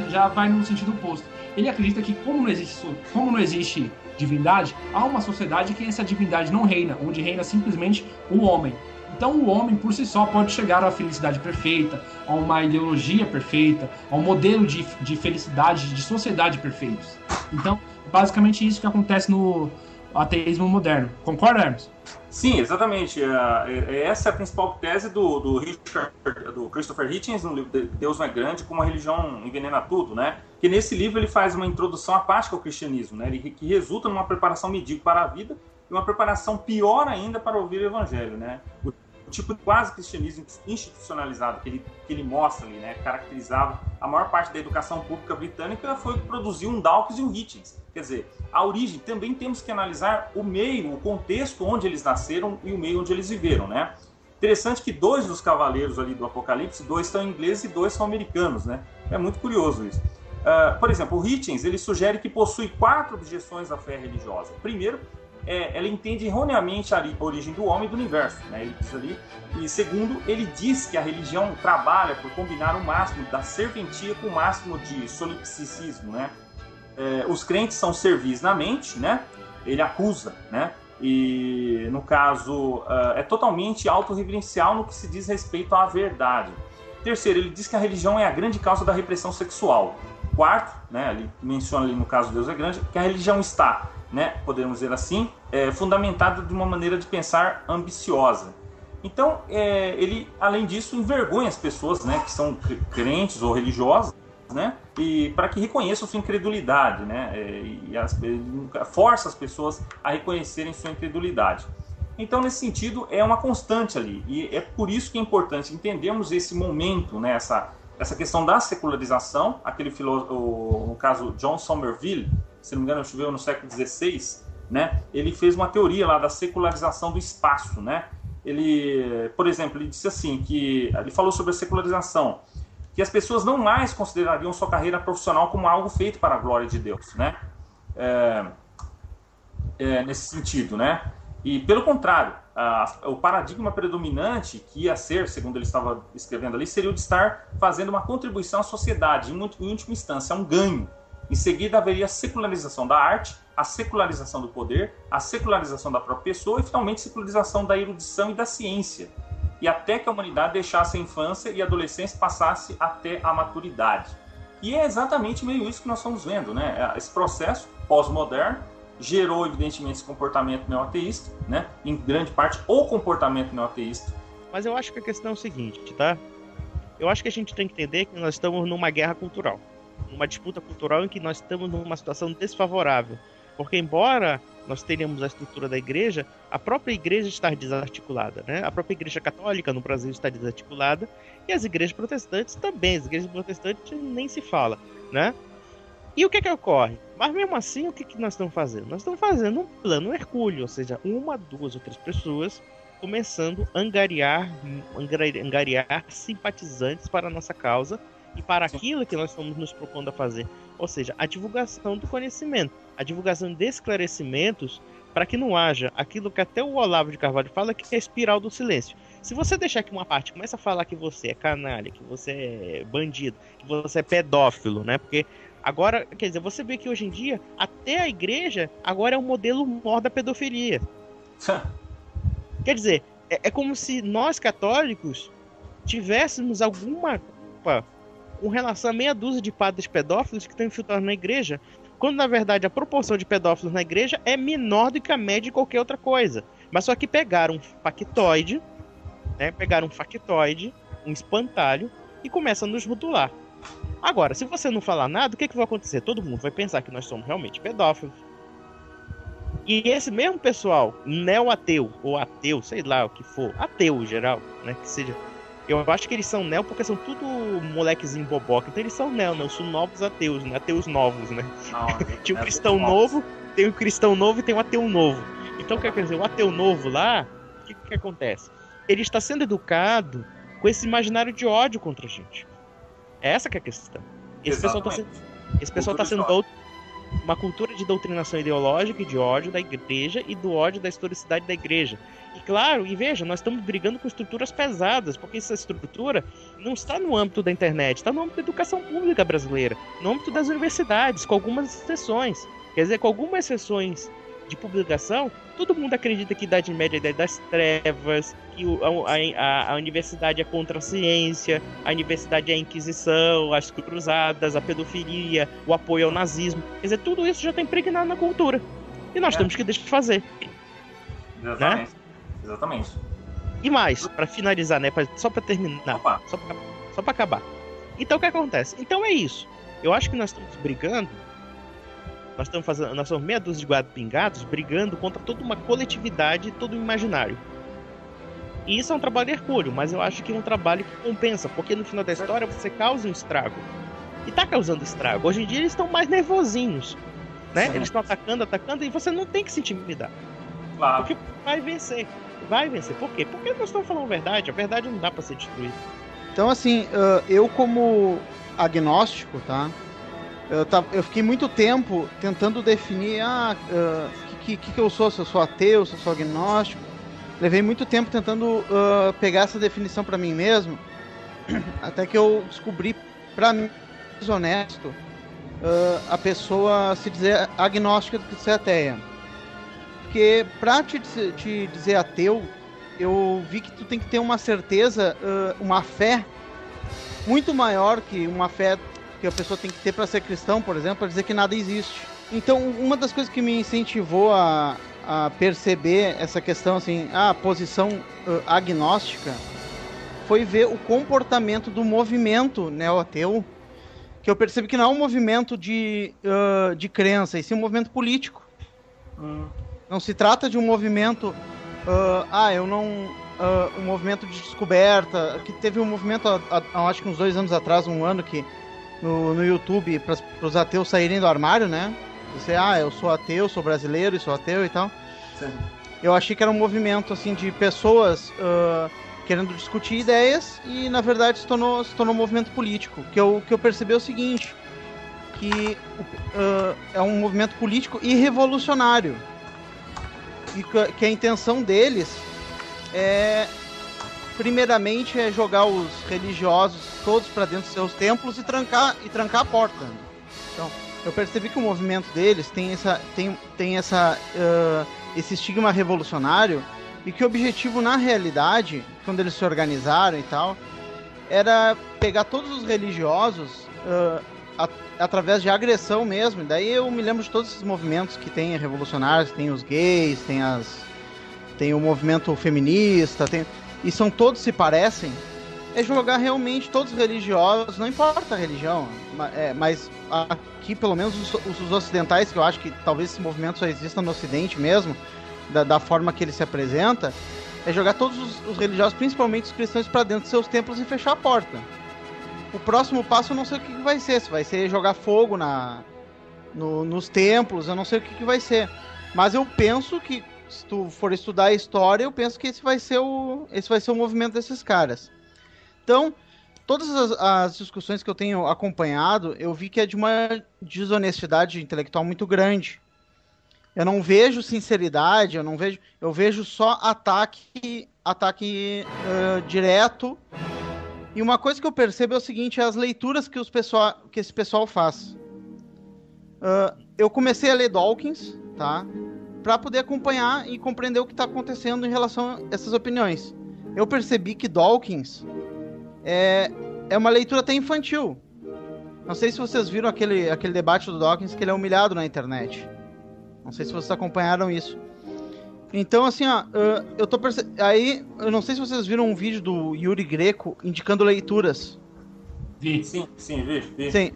já vai no sentido oposto. Ele acredita que, como não existe divindade, há uma sociedade que essa divindade não reina, onde reina simplesmente o homem. Então o homem, por si só, pode chegar à felicidade perfeita, a uma ideologia perfeita, a um modelo de felicidade, de sociedade perfeitos. Então, basicamente isso que acontece no ateísmo moderno. Concorda, Hermes? Sim, exatamente. Essa é a principal tese do Christopher Hitchens no livro Deus Não é Grande, como a religião envenena tudo, né? Que nesse livro ele faz uma introdução apática ao cristianismo, né? Que resulta numa preparação medíocre para a vida e uma preparação pior ainda para ouvir o evangelho, né? O tipo de quase cristianismo institucionalizado que ele mostra ali, né? Caracterizava a maior parte da educação pública britânica, foi o que produziu um Dawkins e um Hitchens. Quer dizer, a origem também temos que analisar o meio, o contexto onde eles nasceram e o meio onde eles viveram, né? Interessante que 2 dos cavaleiros ali do Apocalipse, 2 são ingleses e 2 são americanos, né? É muito curioso isso. Por exemplo, o Hitchens, ele sugere que possui 4 objeções à fé religiosa. Primeiro, ela entende erroneamente a origem do homem e do universo, né? Ele diz ali. E segundo, ele diz que a religião trabalha por combinar o máximo da serventia com o máximo de solipsicismo, né? Os crentes são servis na mente, né? Ele acusa, né? E no caso é totalmente autorreverencial no que se diz respeito à verdade. Terceiro, ele diz que a religião é a grande causa da repressão sexual. Quarto, né? Ele menciona ali no caso Deus é Grande, que a religião está, né, podemos dizer assim, fundamentado de uma maneira de pensar ambiciosa. Então, ele, além disso, envergonha as pessoas, né, que são crentes ou religiosas, né, e para que reconheçam sua incredulidade, né, força as pessoas a reconhecerem sua incredulidade. Então, nesse sentido, é uma constante ali, e é por isso que é importante entendermos esse momento, né, essa questão da secularização. Aquele filósofo, no caso, John Somerville, se não me engano, viveu no século XVI, né? Ele fez uma teoria lá da secularização do espaço, né? Ele, por exemplo, ele disse assim, que ele falou sobre a secularização, que as pessoas não mais considerariam sua carreira profissional como algo feito para a glória de Deus, né? Nesse sentido, né? E pelo contrário, o paradigma predominante que ia ser, segundo ele estava escrevendo ali, seria o de estar fazendo uma contribuição à sociedade, em última instância, um ganho. Em seguida, haveria a secularização da arte, a secularização do poder, a secularização da própria pessoa e, finalmente, a secularização da erudição e da ciência. E até que a humanidade deixasse a infância e a adolescência passasse até a maturidade. E é exatamente meio isso que nós estamos vendo, né? Esse processo pós-moderno gerou, evidentemente, esse comportamento neoateísta, né? Em grande parte, o comportamento neoateísta. Mas eu acho que a questão é o seguinte, tá? Eu acho que a gente tem que entender que nós estamos numa guerra cultural. Uma disputa cultural em que nós estamos numa situação desfavorável. Porque embora nós tenhamos a estrutura da igreja, a própria igreja está desarticulada, né? A própria igreja católica no Brasil está desarticulada e as igrejas protestantes também. As igrejas protestantes nem se fala, né? E o que ocorre? Mas mesmo assim, o que nós estamos fazendo? Nós estamos fazendo um plano hercúleo, ou seja, 1, 2 ou 3 pessoas começando a angariar simpatizantes para a nossa causa e para aquilo que nós estamos nos propondo a fazer. Ou seja, a divulgação do conhecimento, a divulgação de esclarecimentos, para que não haja aquilo que até o Olavo de Carvalho fala, que é a espiral do silêncio. Se você deixar que uma parte começa a falar que você é canalha, que você é bandido, que você é pedófilo, né? Porque agora, quer dizer, você vê que hoje em dia, até a igreja agora é um modelo maior da pedofilia. Quer dizer, é como se nós católicos tivéssemos alguma culpa com relação a meia dúzia de padres pedófilos que estão infiltrados na igreja, quando na verdade a proporção de pedófilos na igreja é menor do que a média de qualquer outra coisa. Mas só que pegaram um factoide, né? Um espantalho, e começam a nos rotular. Agora, se você não falar nada, o que vai acontecer? Todo mundo vai pensar que nós somos realmente pedófilos. E esse mesmo pessoal, neo-ateu, ou ateu, sei lá o que for, ateu em geral, né? Que seja. Eu acho que eles são neo porque são tudo molequezinho boboca. Então eles são neo, né? São novos ateus, né? Ateus novos, né? Tinha um cristão novo, tem um cristão novo e tem um ateu novo. Então, quer dizer, o ateu novo lá, o que acontece? Ele está sendo educado com esse imaginário de ódio contra a gente. Essa que é a questão. Esse pessoal está sendo uma cultura de doutrinação ideológica e de ódio da igreja e do ódio da historicidade da igreja. E claro, e veja, nós estamos brigando com estruturas pesadas, porque essa estrutura não está no âmbito da internet, está no âmbito da educação pública brasileira, no âmbito das universidades, com algumas exceções. Quer dizer, com algumas exceções de publicação, todo mundo acredita que a Idade Média é a Idade das Trevas, que a universidade é contra a ciência, a universidade é a Inquisição, as cruzadas, a pedofilia, o apoio ao nazismo. Quer dizer, tudo isso já está impregnado na cultura. E nós temos que deixar de fazer. Exatamente. Né? Exatamente. E mais, para finalizar, né? Só para terminar. Só para acabar. Então o que acontece? Então é isso. Eu acho que nós estamos brigando. Nós somos meia dúzia de gatos pingados brigando contra toda uma coletividade, todo um imaginário. E isso é um trabalho hercúleo, mas eu acho que é um trabalho que compensa, porque no final da história você causa um estrago. E tá causando estrago. Hoje em dia eles estão mais nervosinhos, né? Eles estão atacando, e você não tem que se intimidar. Claro. Porque vai vencer. Por quê? Porque nós estamos falando a verdade não dá pra ser destruída. Então, assim, eu como agnóstico, tá? Eu fiquei muito tempo tentando definir que eu sou, se eu sou ateu, se eu sou agnóstico. Levei muito tempo tentando pegar essa definição pra mim mesmo, até que eu descobri, pra mim, honesto, a pessoa se dizer agnóstica do que ser ateia. Porque pra te dizer ateu, eu vi que tu tem que ter uma certeza, uma fé muito maior que uma fé que a pessoa tem que ter para ser cristão, por exemplo, para dizer que nada existe. Então, uma das coisas que me incentivou a perceber essa questão, assim, a posição agnóstica, foi ver o comportamento do movimento neo-ateu, que eu percebi que não é um movimento de crença, e sim um movimento político. Não se trata de um movimento, um movimento de descoberta, que teve um movimento, acho que uns 2 anos atrás, um ano, que no YouTube, para os ateus saírem do armário, né? Você, eu sou ateu, sou brasileiro e sou ateu e tal. Sim. Eu achei que era um movimento, assim, de pessoas querendo discutir ideias e, na verdade, se tornou um movimento político. Que eu percebi é o seguinte, que é um movimento político e revolucionário. E que a intenção deles primeiramente é jogar os religiosos todos para dentro dos seus templos e trancar a porta. Então, eu percebi que o movimento deles tem esse estigma revolucionário e que o objetivo, na realidade, quando eles se organizaram e tal, era pegar todos os religiosos através de agressão mesmo. E daí eu me lembro de todos esses movimentos que tem revolucionários, tem os gays, tem o movimento feminista, e são todos se parecem. É jogar realmente todos os religiosos, não importa a religião, mas aqui pelo menos os ocidentais, que eu acho que talvez esse movimento só exista no Ocidente mesmo, da forma que ele se apresenta, é jogar todos os religiosos, principalmente os cristãos, para dentro de seus templos e fechar a porta. O próximo passo eu não sei o que vai ser, se vai ser jogar fogo nos templos, eu não sei o que vai ser. Mas eu penso que se tu for estudar a história, eu penso que esse vai ser o movimento desses caras. Então, todas as discussões que eu tenho acompanhado, eu vi que é de uma desonestidade intelectual muito grande. Eu não vejo sinceridade, eu vejo só ataque direto. E uma coisa que eu percebo é o seguinte, é as leituras que esse pessoal faz. Eu comecei a ler Dawkins, tá? Para poder acompanhar e compreender o que está acontecendo em relação a essas opiniões. Eu percebi que Dawkins é uma leitura até infantil. Não sei se vocês viram aquele debate do Dawkins, que ele é humilhado na internet. Não sei se vocês acompanharam isso. Então, assim, ó, aí, eu não sei se vocês viram um vídeo do Yuri Greco indicando leituras. Vi. Sim, vi. Sim,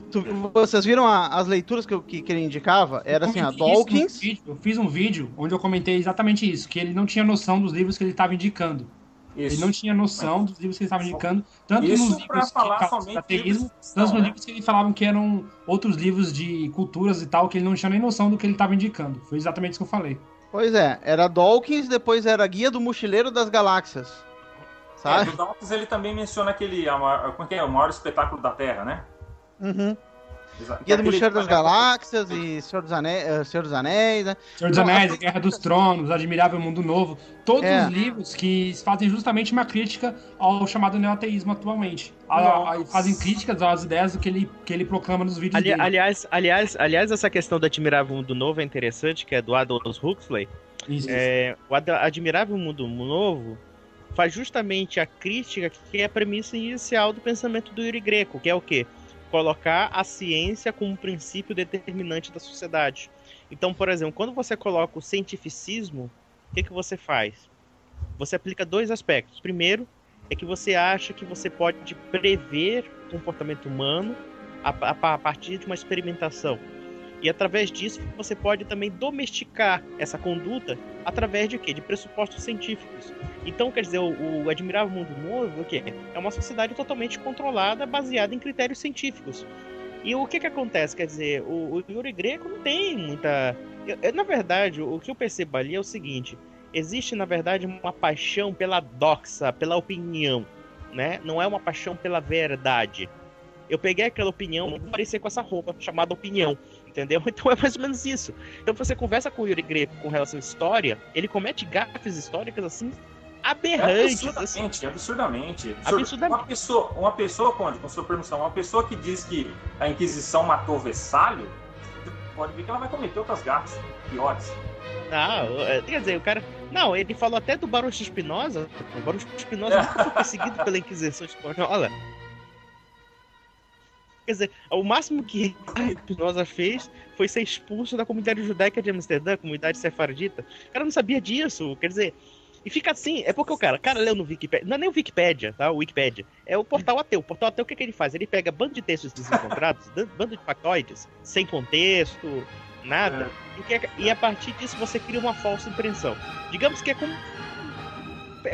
vocês viram as leituras que ele indicava? Era assim, a Dawkins... Eu fiz um vídeo onde eu comentei exatamente isso, que ele não tinha noção dos livros que ele estava indicando. Isso. Ele não tinha noção dos livros que ele estava indicando, tanto isso nos livros que falavam de ateísmo, tanto nos livros que ele falavam que eram outros livros de culturas e tal, que ele não tinha nem noção do que ele estava indicando. Foi exatamente isso que eu falei. Pois é, era Dawkins, depois era a Guia do Mochileiro das Galáxias. Sabe? O Dawkins ele também menciona o maior espetáculo da Terra, né? Uhum. Guia do Mochileiro das Galáxias e Senhor dos Anéis, né? Senhor dos Anéis, Guerra dos Tronos, Admirável Mundo Novo. Todos os livros que fazem justamente uma crítica ao chamado neoateísmo atualmente. Fazem críticas às ideias do que ele proclama nos vídeos dele. Aliás, essa questão do Admirável Mundo Novo é interessante, que é do Aldous Huxley. Isso. O Admirável Mundo Novo faz justamente a crítica que é a premissa inicial do pensamento do Yuri Greco, que é o quê? Colocar a ciência como um princípio determinante da sociedade. Então, por exemplo, quando você coloca o cientificismo, o que você faz? Você aplica dois aspectos. Primeiro, é que você acha que você pode prever o comportamento humano a partir de uma experimentação. E através disso, você pode também domesticar essa conduta através de quê? De pressupostos científicos. Então, quer dizer, o Admirável Mundo Novo, o quê? É uma sociedade totalmente controlada, baseada em critérios científicos. E o que acontece? Quer dizer, o Yuri Greco não tem muita... Na verdade, o que eu percebo ali é o seguinte: existe, na verdade, uma paixão pela doxa, pela opinião, né? Não é uma paixão pela verdade. Eu peguei aquela opinião e apareci com essa roupa chamada opinião, entendeu? Então é mais ou menos isso. Então você conversa com o Yuri Greco com relação à história, ele comete gafes históricas assim aberrantes. Absurdamente. Uma pessoa, Conde, com sua permissão, uma pessoa que diz que a Inquisição matou Vessalio, pode ver que ela vai cometer outras gafes piores. Não, quer dizer, o cara... Não, ele falou até do Baruch Spinoza. O Baruch Spinoza nunca foi perseguido pela Inquisição espanhola. Quer dizer, o máximo que Spinoza fez foi ser expulso da comunidade judaica de Amsterdã, comunidade sefardita. O cara não sabia disso, quer dizer... E fica assim, é porque o cara leu no Wikipedia, não é nem o Wikipedia, tá? O Wikipedia. É o Portal Ateu. O Portal Ateu, o que ele faz? Ele pega bando de textos desencontrados, bando de factoides, sem contexto, nada, e a partir disso você cria uma falsa impressão. Digamos que é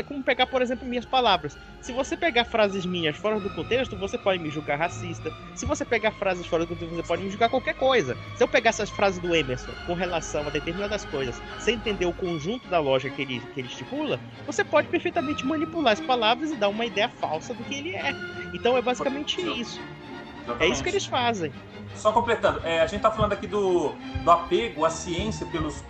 como pegar, por exemplo, minhas palavras. Se você pegar frases minhas fora do contexto, você pode me julgar racista. Se você pegar frases fora do contexto, você pode me julgar qualquer coisa. Se eu pegar essas frases do Emerson com relação a determinadas coisas, sem entender o conjunto da lógica que ele estipula, você pode perfeitamente manipular as palavras e dar uma ideia falsa do que ele é. Então é basicamente isso. Exatamente. É isso que eles fazem. Só completando, a gente está falando aqui do apego à ciência pelos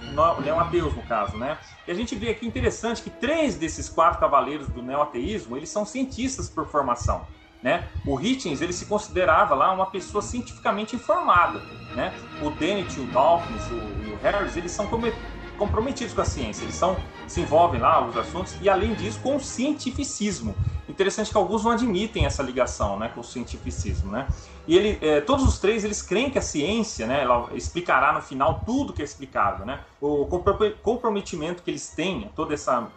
neoateus, no caso, né? E a gente vê aqui interessante que 3 desses 4 cavaleiros do neoateísmo, eles são cientistas por formação, né? O Hitchens, ele se considerava lá uma pessoa cientificamente informada, né? O Dennett, o Dawkins e o Harris, eles são comprometidos com a ciência, eles se envolvem lá nos assuntos e, além disso, com o cientificismo. Interessante que alguns não admitem essa ligação, né, com o cientificismo, né? E todos os 3 eles creem que a ciência, né, ela explicará no final tudo que é explicável, né? O comprometimento que eles têm, toda essa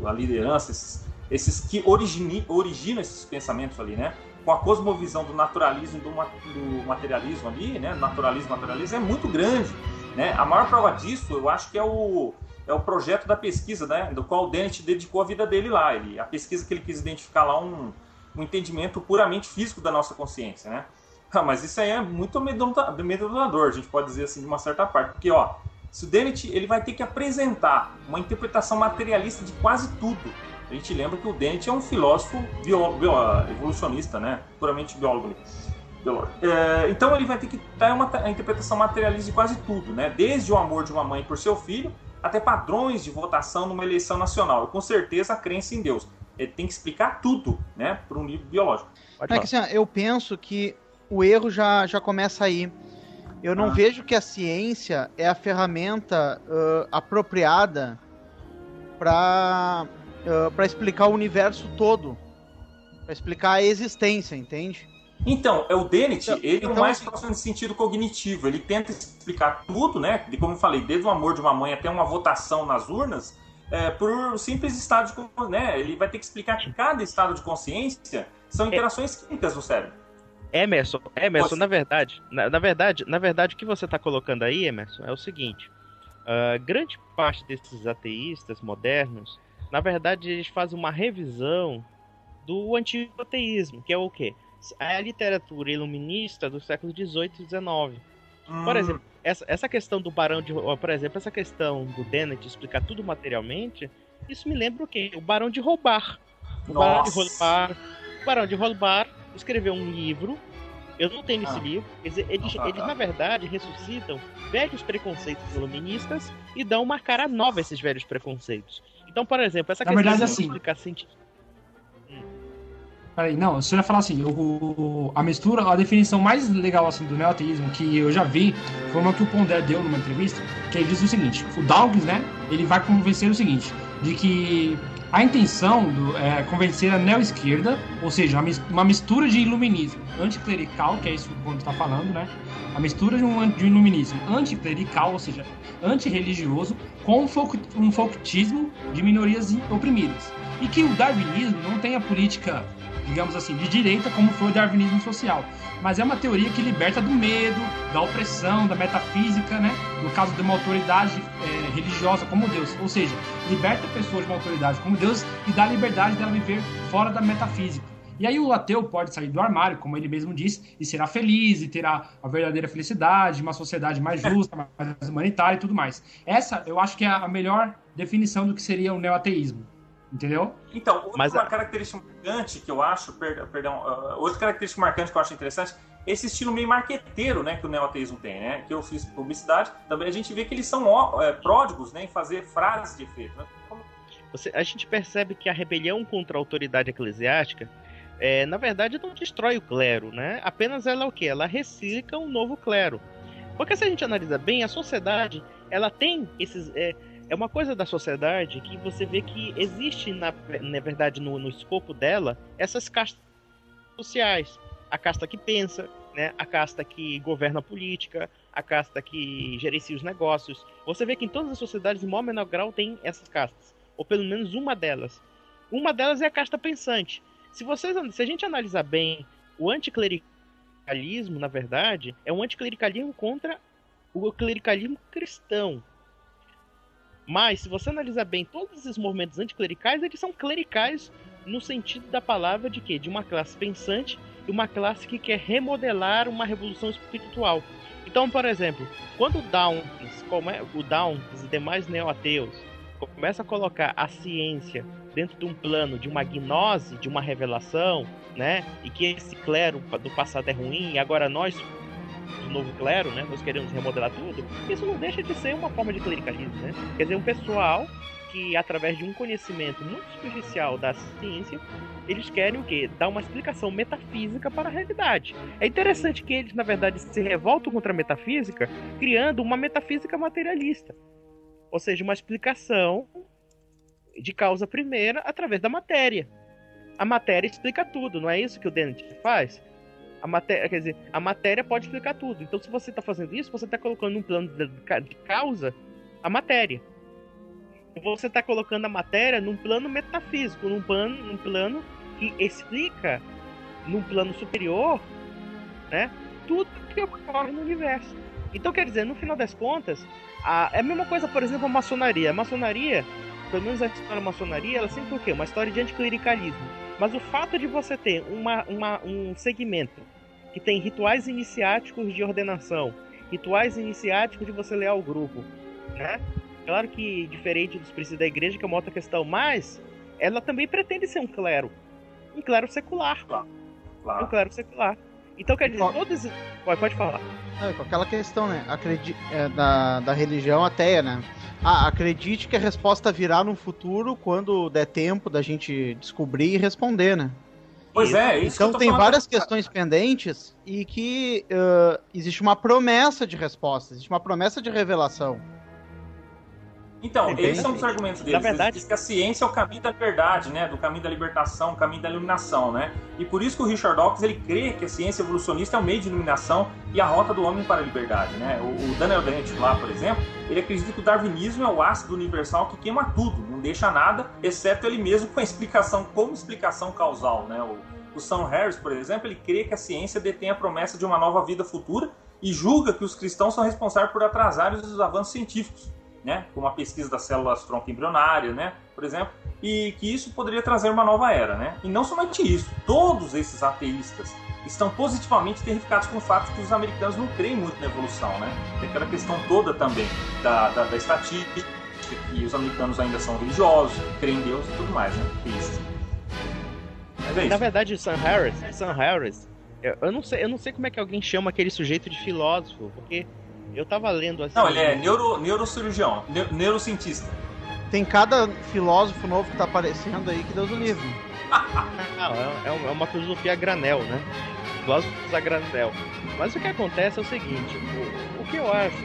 a liderança, esses que originam esses pensamentos ali, né? Com a cosmovisão do naturalismo, do materialismo ali, né? Naturalismo é muito grande, né? A maior prova disso, eu acho que é o projeto da pesquisa, né, do qual o Dennett dedicou a vida dele lá. A pesquisa que ele quis identificar lá um entendimento puramente físico da nossa consciência, né? Mas isso aí é muito amedrontador, a gente pode dizer assim, de uma certa parte. Porque, Se o Dennett, ele vai ter que apresentar uma interpretação materialista de quase tudo. A gente lembra que o Dennett é um filósofo evolucionista, né? Puramente biólogo. Então ele vai ter que dar uma interpretação materialista de quase tudo, né? Desde o amor de uma mãe por seu filho, até padrões de votação numa eleição nacional. E com certeza a crença em Deus. Ele tem que explicar tudo, né? Para um livro biológico. É que, assim, eu penso que o erro já começa aí. Eu não vejo que a ciência é a ferramenta apropriada para explicar o universo todo, para explicar a existência, entende? Então, o Dennett, ele é o mais próximo de sentido cognitivo. Ele tenta explicar tudo, né? Como eu falei, desde o amor de uma mãe até uma votação nas urnas, por simples estado de, né? Ele vai ter que explicar que cada estado de consciência são interações químicas no cérebro. Emerson, na verdade, o que você está colocando aí, Emerson, é o seguinte: grande parte desses ateístas modernos, na verdade, eles fazem uma revisão do antigo ateísmo, que é o quê? A literatura iluminista do século XVIII e XIX. Por exemplo, essa questão do Barão de... Por exemplo, essa questão do Dennett explicar tudo materialmente, isso me lembra o quê? O Barão de Rothbard. O Barão de Rothbard escreveu um livro. Eu não tenho esse livro. Eles, na verdade, ressuscitam velhos preconceitos iluministas e dão uma cara nova a esses velhos preconceitos. Então, por exemplo, essa questão verdade, de assim, explicar científico. Peraí, não, você ia falar assim, a mistura, a definição mais legal assim, do neoateísmo que eu já vi foi uma que o Pondé deu numa entrevista, que ele diz o seguinte: o Dawkins, né, ele vai convencer o seguinte, de que a intenção é convencer a neo-esquerda, ou seja, uma mistura de iluminismo anticlerical, que é isso que o Pondé está falando, né, a mistura de um iluminismo anticlerical, ou seja, antirreligioso, com um folctismo de minorias oprimidas. E que o darwinismo não tem a política, digamos assim, de direita, como foi o darwinismo social. Mas é uma teoria que liberta do medo, da opressão, da metafísica, né? No caso de uma autoridade religiosa como Deus. Ou seja, liberta pessoas de uma autoridade como Deus e dá a liberdade dela viver fora da metafísica. E aí o ateu pode sair do armário, como ele mesmo disse, e será feliz, e terá a verdadeira felicidade, uma sociedade mais justa, mais humanitária e tudo mais. Essa, eu acho que é a melhor definição do que seria o neoateísmo. Entendeu? Então, outra característica marcante que eu acho, outra característica marcante que eu acho interessante, esse estilo meio marqueteiro, né, que o neoateísmo tem, né, que eu fiz publicidade, também a gente vê que eles são pródigos, né, em fazer frases de efeito, né? A gente percebe que a rebelião contra a autoridade eclesiástica, na verdade, não destrói o clero, né? Apenas ela o quê? Ela recicla um novo clero. Porque se a gente analisa bem, a sociedade, ela tem esses... É uma coisa da sociedade que você vê que existe, na verdade, no escopo dela, essas castas sociais. A casta que pensa, né? A casta que governa a política, a casta que gerencia os negócios. Você vê que em todas as sociedades, em maior ou menor grau, tem essas castas. Ou pelo menos uma delas. Uma delas é a casta pensante. Se a gente analisar bem, o anticlericalismo, na verdade, é um anticlericalismo contra o clericalismo cristão. Mas, se você analisar bem, todos esses movimentos anticlericais, eles são clericais no sentido da palavra de quê? De uma classe pensante e uma classe que quer remodelar uma revolução espiritual. Então, por exemplo, quando o Dawkins e demais neo-ateus começam a colocar a ciência dentro de um plano de uma gnose, de uma revelação, né? E que esse clero do passado é ruim e agora nós, do novo clero, né, nós queremos remodelar tudo, isso não deixa de ser uma forma de clericalismo, né? Quer dizer, um pessoal que, através de um conhecimento muito superficial da ciência, eles querem o quê? Dar uma explicação metafísica para a realidade. É interessante que eles, na verdade, se revoltam contra a metafísica, criando uma metafísica materialista. Ou seja, uma explicação de causa primeira através da matéria. A matéria explica tudo, não é isso que o Dennett faz? A matéria, quer dizer, a matéria pode explicar tudo. Então, se você está fazendo isso, você está colocando num plano de causa a matéria. Você está colocando a matéria num plano metafísico, num plano que explica, num plano superior, né, tudo que ocorre no universo. Então, quer dizer, no final das contas, é a mesma coisa, por exemplo, a maçonaria. A maçonaria, pelo menos a história da maçonaria, ela sempre foi o quê? Uma história de anticlericalismo. Mas o fato de você ter um segmento que tem rituais iniciáticos de ordenação, rituais iniciáticos de você ler ao grupo, né? Claro que diferente dos princípios da igreja, que é uma outra questão, mas ela também pretende ser um clero secular. Claro. Um clero secular. Então, quer dizer, todos... Pode falar. Com aquela questão, né? Da religião ateia, né? Acredite que a resposta virá no futuro quando der tempo da gente descobrir e responder, né? Pois é, isso então que eu tô tem falando. várias questões pendentes e que existe uma promessa de resposta, existe uma promessa de revelação. Então, esses são os argumentos deles. Na verdade, eles dizem que a ciência é o caminho da verdade, né? Do caminho da libertação, o caminho da iluminação, né? E por isso que o Richard Dawkins, ele crê que a ciência evolucionista é o meio de iluminação e a rota do homem para a liberdade, né? O Daniel Dennett lá, por exemplo, ele acredita que o darwinismo é o ácido universal que queima tudo, não deixa nada, exceto ele mesmo com a explicação, como explicação causal, né? O Sam Harris, por exemplo, ele crê que a ciência detém a promessa de uma nova vida futura e julga que os cristãos são responsáveis por atrasar os avanços científicos, né, como a pesquisa das células tronco embrionárias, né, por exemplo, e que isso poderia trazer uma nova era, né? E não somente isso, todos esses ateístas estão positivamente terrificados com o fato de que os americanos não creem muito na evolução, né? Tem aquela questão toda também da estatística, que os americanos ainda são religiosos, creem em Deus e tudo mais, né? Isso. Mas é isso. Na verdade, o Sam Harris, eu não sei como é que alguém chama aquele sujeito de filósofo, porque eu tava lendo assim... Não, ele é neurocirurgião, neurocientista. Tem cada filósofo novo que tá aparecendo aí que Deus o livre. Não, é uma filosofia a granel, né? Filósofos a granel. Mas o que acontece é o seguinte, o que eu acho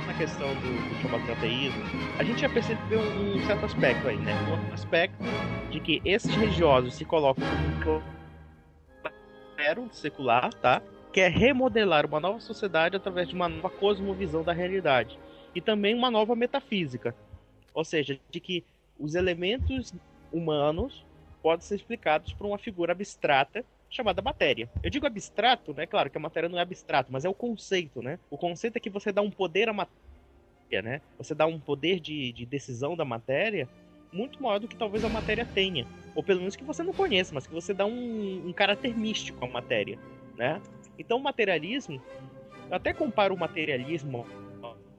na questão do chamado ateísmo, a gente já percebeu um certo aspecto aí, né? Um aspecto de que esses religiosos se colocam como um clero secular, tá? Que é remodelar uma nova sociedade através de uma nova cosmovisão da realidade. E também uma nova metafísica. Ou seja, de que os elementos humanos podem ser explicados por uma figura abstrata chamada matéria. Eu digo abstrato, né? Claro que a matéria não é abstrato, mas é o conceito, né? O conceito é que você dá um poder à matéria, né? Você dá um poder de decisão da matéria muito maior do que talvez a matéria tenha. Ou pelo menos que você não conheça, mas que você dá um caráter místico à matéria, né? Então o materialismo, eu até comparo o materialismo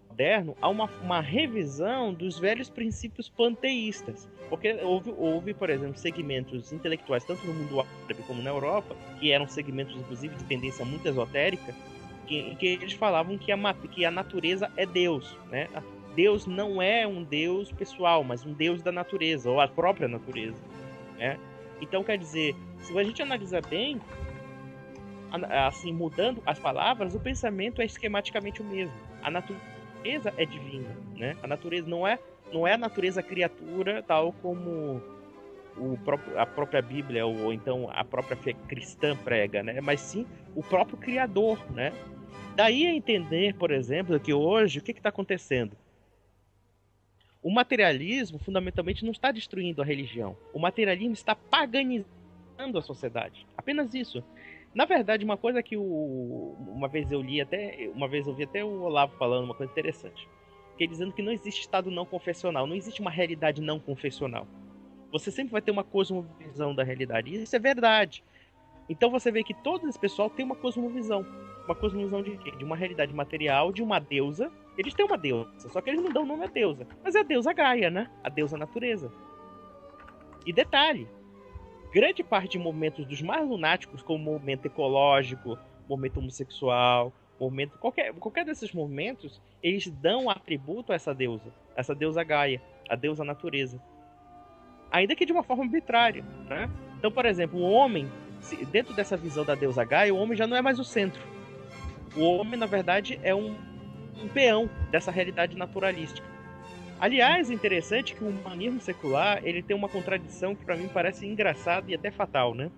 moderno a uma revisão dos velhos princípios panteístas. Porque houve, por exemplo, segmentos intelectuais, tanto no mundo árabe como na Europa, que eram segmentos, inclusive, de tendência muito esotérica, que eles falavam que a natureza é Deus, né? Deus não é um Deus pessoal, mas um Deus da natureza, ou a própria natureza, né? Então, quer dizer, se a gente analisar bem, assim, mudando as palavras, o pensamento é esquematicamente o mesmo. A natureza é divina, né? A natureza não é a natureza criatura, tal como a própria Bíblia ou então a própria fé cristã prega, né? Mas sim o próprio Criador, né? Daí a entender, por exemplo, que hoje o que está acontecendo? O materialismo fundamentalmente não está destruindo a religião. O materialismo está paganizando a sociedade. Apenas isso. Na verdade, uma coisa que uma vez eu vi até o Olavo falando uma coisa interessante, que é dizendo que não existe estado não confessional, não existe uma realidade não confessional. Você sempre vai ter uma cosmovisão da realidade, e isso é verdade. Então você vê que todo esse pessoal tem uma cosmovisão de quê? De uma realidade material, de uma deusa. Eles têm uma deusa, só que eles não dão nome à deusa, mas é a deusa Gaia, né? A deusa natureza. E detalhe, grande parte de movimentos dos mais lunáticos, como movimento ecológico, movimento homossexual, movimento qualquer desses movimentos, eles dão atributo a essa deusa Gaia, a deusa natureza. Ainda que de uma forma arbitrária, né? Então, por exemplo, o homem, dentro dessa visão da deusa Gaia, o homem já não é mais o centro. O homem, na verdade, é um peão dessa realidade naturalística. Aliás, é interessante que o humanismo secular ele tem uma contradição que para mim parece engraçada e até fatal, né?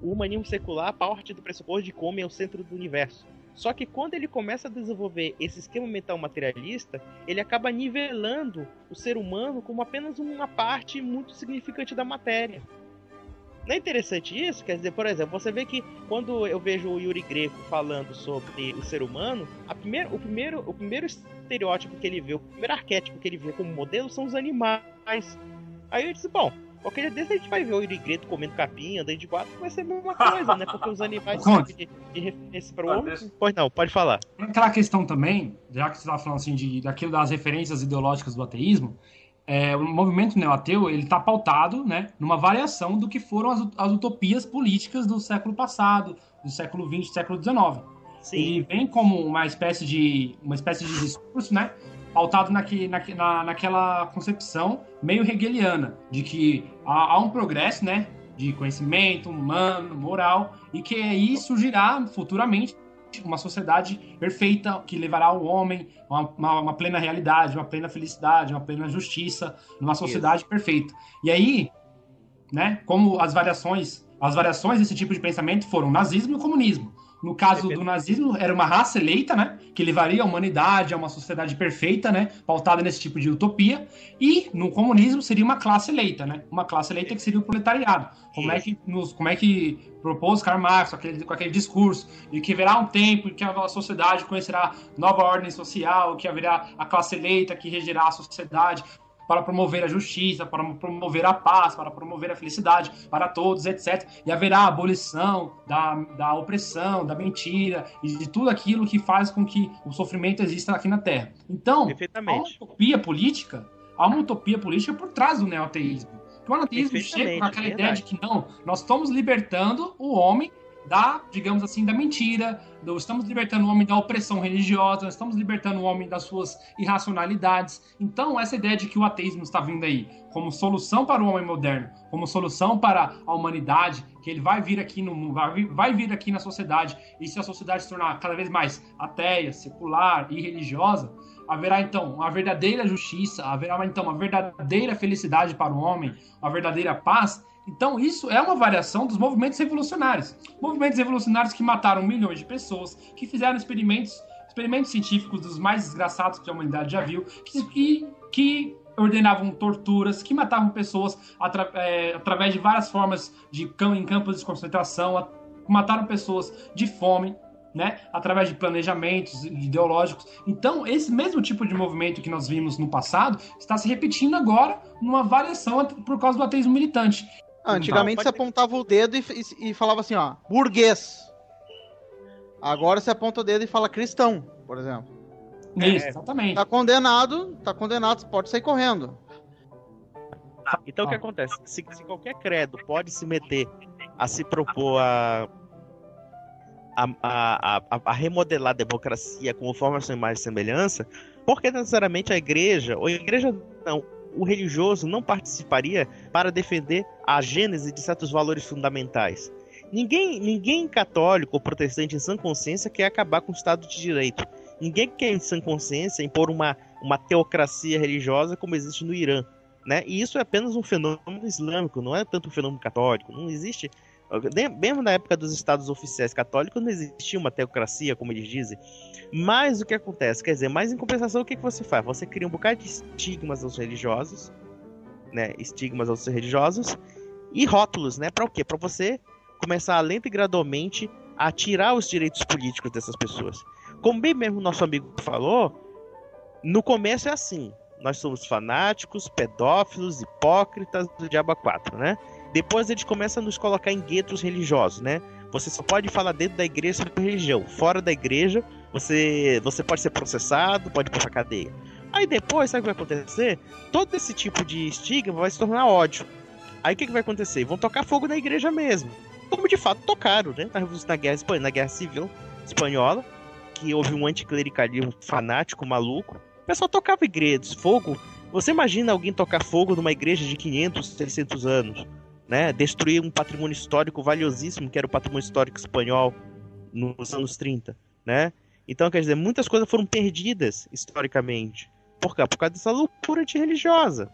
O humanismo secular parte do pressuposto de que o homem é o centro do universo. Só que quando ele começa a desenvolver esse esquema mental materialista, ele acaba nivelando o ser humano como apenas uma parte muito significante da matéria. Não é interessante isso? Quer dizer, por exemplo, você vê que quando eu vejo o Yuri Greco falando sobre o ser humano, o primeiro estereótipo que ele vê, o primeiro arquétipo que ele vê como modelo são os animais. Aí eu disse, bom, Qualquer dia desse a gente vai ver o irigreto comendo capim, andando de quatro, vai ser a mesma coisa, né? Porque os animais servem de referência para o outro. Pois não, pode falar. Aquela questão também, já que você estava falando assim, daquilo das referências ideológicas do ateísmo, o movimento neoateu, ele está pautado, né, numa variação do que foram as utopias políticas do século passado, do século XX, do século XIX. Sim. Ele vem como uma espécie de discurso, né, pautado naquela concepção meio hegeliana, de que há um progresso, né, de conhecimento humano, moral, e que aí surgirá futuramente uma sociedade perfeita que levará o homem a uma plena realidade, uma plena felicidade, uma plena justiça, numa sociedade perfeita. E aí, né, como as variações desse tipo de pensamento foram o nazismo e o comunismo. No caso do nazismo, era uma raça eleita, né, que levaria a humanidade a uma sociedade perfeita, né, pautada nesse tipo de utopia. E no comunismo seria uma classe eleita, né, uma classe eleita que seria o proletariado. Como é que propôs Karl Marx com aquele discurso de que haverá um tempo em que a sociedade conhecerá nova ordem social, que haverá a classe eleita que regerá a sociedade para promover a justiça, para promover a paz, para promover a felicidade para todos, etc. E haverá a abolição da opressão, da mentira e de tudo aquilo que faz com que o sofrimento exista aqui na Terra. Então, há uma utopia política por trás do neoateísmo. O neoateísmo chega com aquela ideia de que não, nós estamos libertando o homem digamos assim, da mentira, estamos libertando o homem da opressão religiosa, estamos libertando o homem das suas irracionalidades. Então, essa ideia de que o ateísmo está vindo aí como solução para o homem moderno, como solução para a humanidade, que ele vai vir aqui no mundo, vai vir aqui na sociedade, e se a sociedade se tornar cada vez mais ateia, secular e religiosa, haverá então uma verdadeira justiça, haverá então uma verdadeira felicidade para o homem, uma verdadeira paz. Então, isso é uma variação dos movimentos revolucionários. Movimentos revolucionários que mataram milhões de pessoas, que fizeram experimentos científicos dos mais desgraçados que a humanidade já viu, que ordenavam torturas, que matavam pessoas através de várias formas em campos de concentração, mataram pessoas de fome, né, através de planejamentos ideológicos. Então, esse mesmo tipo de movimento que nós vimos no passado está se repetindo agora numa variação por causa do ateísmo militante. Antigamente você apontava o dedo e falava assim, ó, burguês. Agora você aponta o dedo e fala cristão, por exemplo. Isso, exatamente. Tá condenado, pode sair correndo. Então o que acontece? Se qualquer credo pode se meter a se propor a remodelar a democracia como forma de imagem e semelhança, porque necessariamente a igreja não, o religioso não participaria para defender a gênese de certos valores fundamentais. Ninguém católico ou protestante em sã consciência quer acabar com o Estado de Direito. Ninguém quer em sã consciência impor uma teocracia religiosa como existe no Irã, né? E isso é apenas um fenômeno islâmico, não é tanto um fenômeno católico. Não existe... Mesmo na época dos estados oficiais católicos não existia uma teocracia, como eles dizem. Mas o que acontece? Quer dizer, mas em compensação, o que você faz? Você cria um bocado de estigmas aos religiosos, né? Estigmas aos religiosos e rótulos, né? Para o quê? Para você começar lenta e gradualmente a tirar os direitos políticos dessas pessoas. Como bem mesmo nosso amigo falou, no começo é assim: nós somos fanáticos, pedófilos, hipócritas do diabo 4, né? Depois eles começam a nos colocar em guetos religiosos, né? Você só pode falar dentro da igreja sobre religião. Fora da igreja, você pode ser processado, pode ir pra cadeia. Aí depois, sabe o que vai acontecer? Todo esse tipo de estigma vai se tornar ódio. Aí o que vai acontecer? Vão tocar fogo na igreja mesmo. Como de fato tocaram, né? Na Guerra Civil Espanhola, que houve um anticlericalismo fanático, maluco. O pessoal tocava igrejas, fogo. Você imagina alguém tocar fogo numa igreja de 500, 600 anos? Né, destruir um patrimônio histórico valiosíssimo, que era o patrimônio histórico espanhol nos anos 30, né? Então, quer dizer, muitas coisas foram perdidas historicamente. Por quê? Por causa dessa loucura antirreligiosa.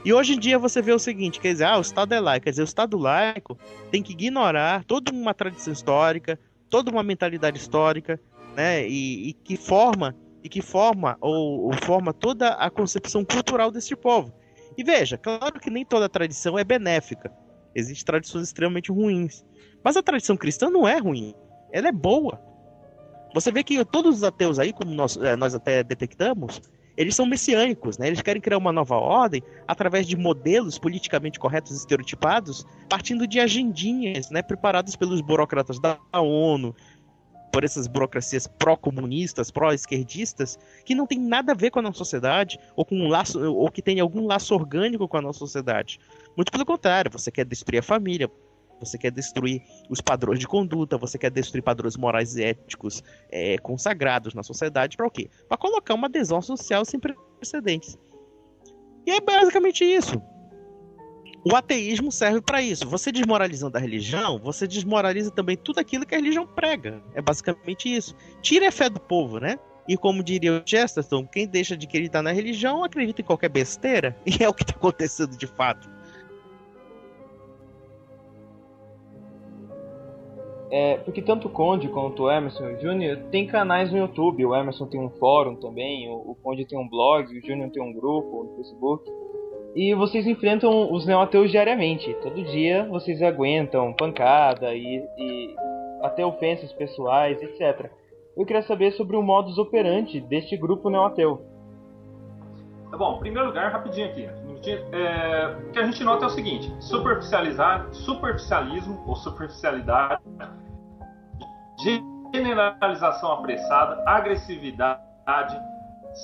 E hoje em dia você vê o seguinte, quer dizer, o Estado é laico, quer dizer, o Estado laico tem que ignorar toda uma tradição histórica, toda uma mentalidade histórica, né? E que forma ou forma toda a concepção cultural desse povo. E veja, claro que nem toda tradição é benéfica. Existem tradições extremamente ruins. Mas a tradição cristã não é ruim. Ela é boa. Você vê que todos os ateus aí, como nós até detectamos, eles são messiânicos, né? Eles querem criar uma nova ordem através de modelos politicamente corretos e estereotipados, partindo de agendinhas, né, preparadas pelos burocratas da ONU, por essas burocracias pró-comunistas, pró-esquerdistas, que não tem nada a ver com a nossa sociedade, ou com um laço, ou que tem algum laço orgânico com a nossa sociedade. Muito pelo contrário, você quer destruir a família, você quer destruir os padrões de conduta, você quer destruir padrões morais e éticos consagrados na sociedade, para o quê? Para colocar uma adesão social sem precedentes. E é basicamente isso. O ateísmo serve para isso. Você desmoralizando a religião, você desmoraliza também tudo aquilo que a religião prega. É basicamente isso. Tira a fé do povo, né? E como diria o Chesterton, quem deixa de acreditar na religião acredita em qualquer besteira. E é o que está acontecendo de fato. Porque tanto o Conde quanto o Emerson e o Júnior tem canais no YouTube. O Emerson tem um fórum também, o Conde tem um blog, o Júnior tem um grupo no Facebook. E vocês enfrentam os neoateus diariamente. Todo dia vocês aguentam pancada e até ofensas pessoais, etc. Eu queria saber sobre o modus operandi deste grupo neoateu. Tá bom, em primeiro lugar, rapidinho aqui. O que a gente nota é o seguinte: superficialismo ou superficialidade, generalização apressada, agressividade,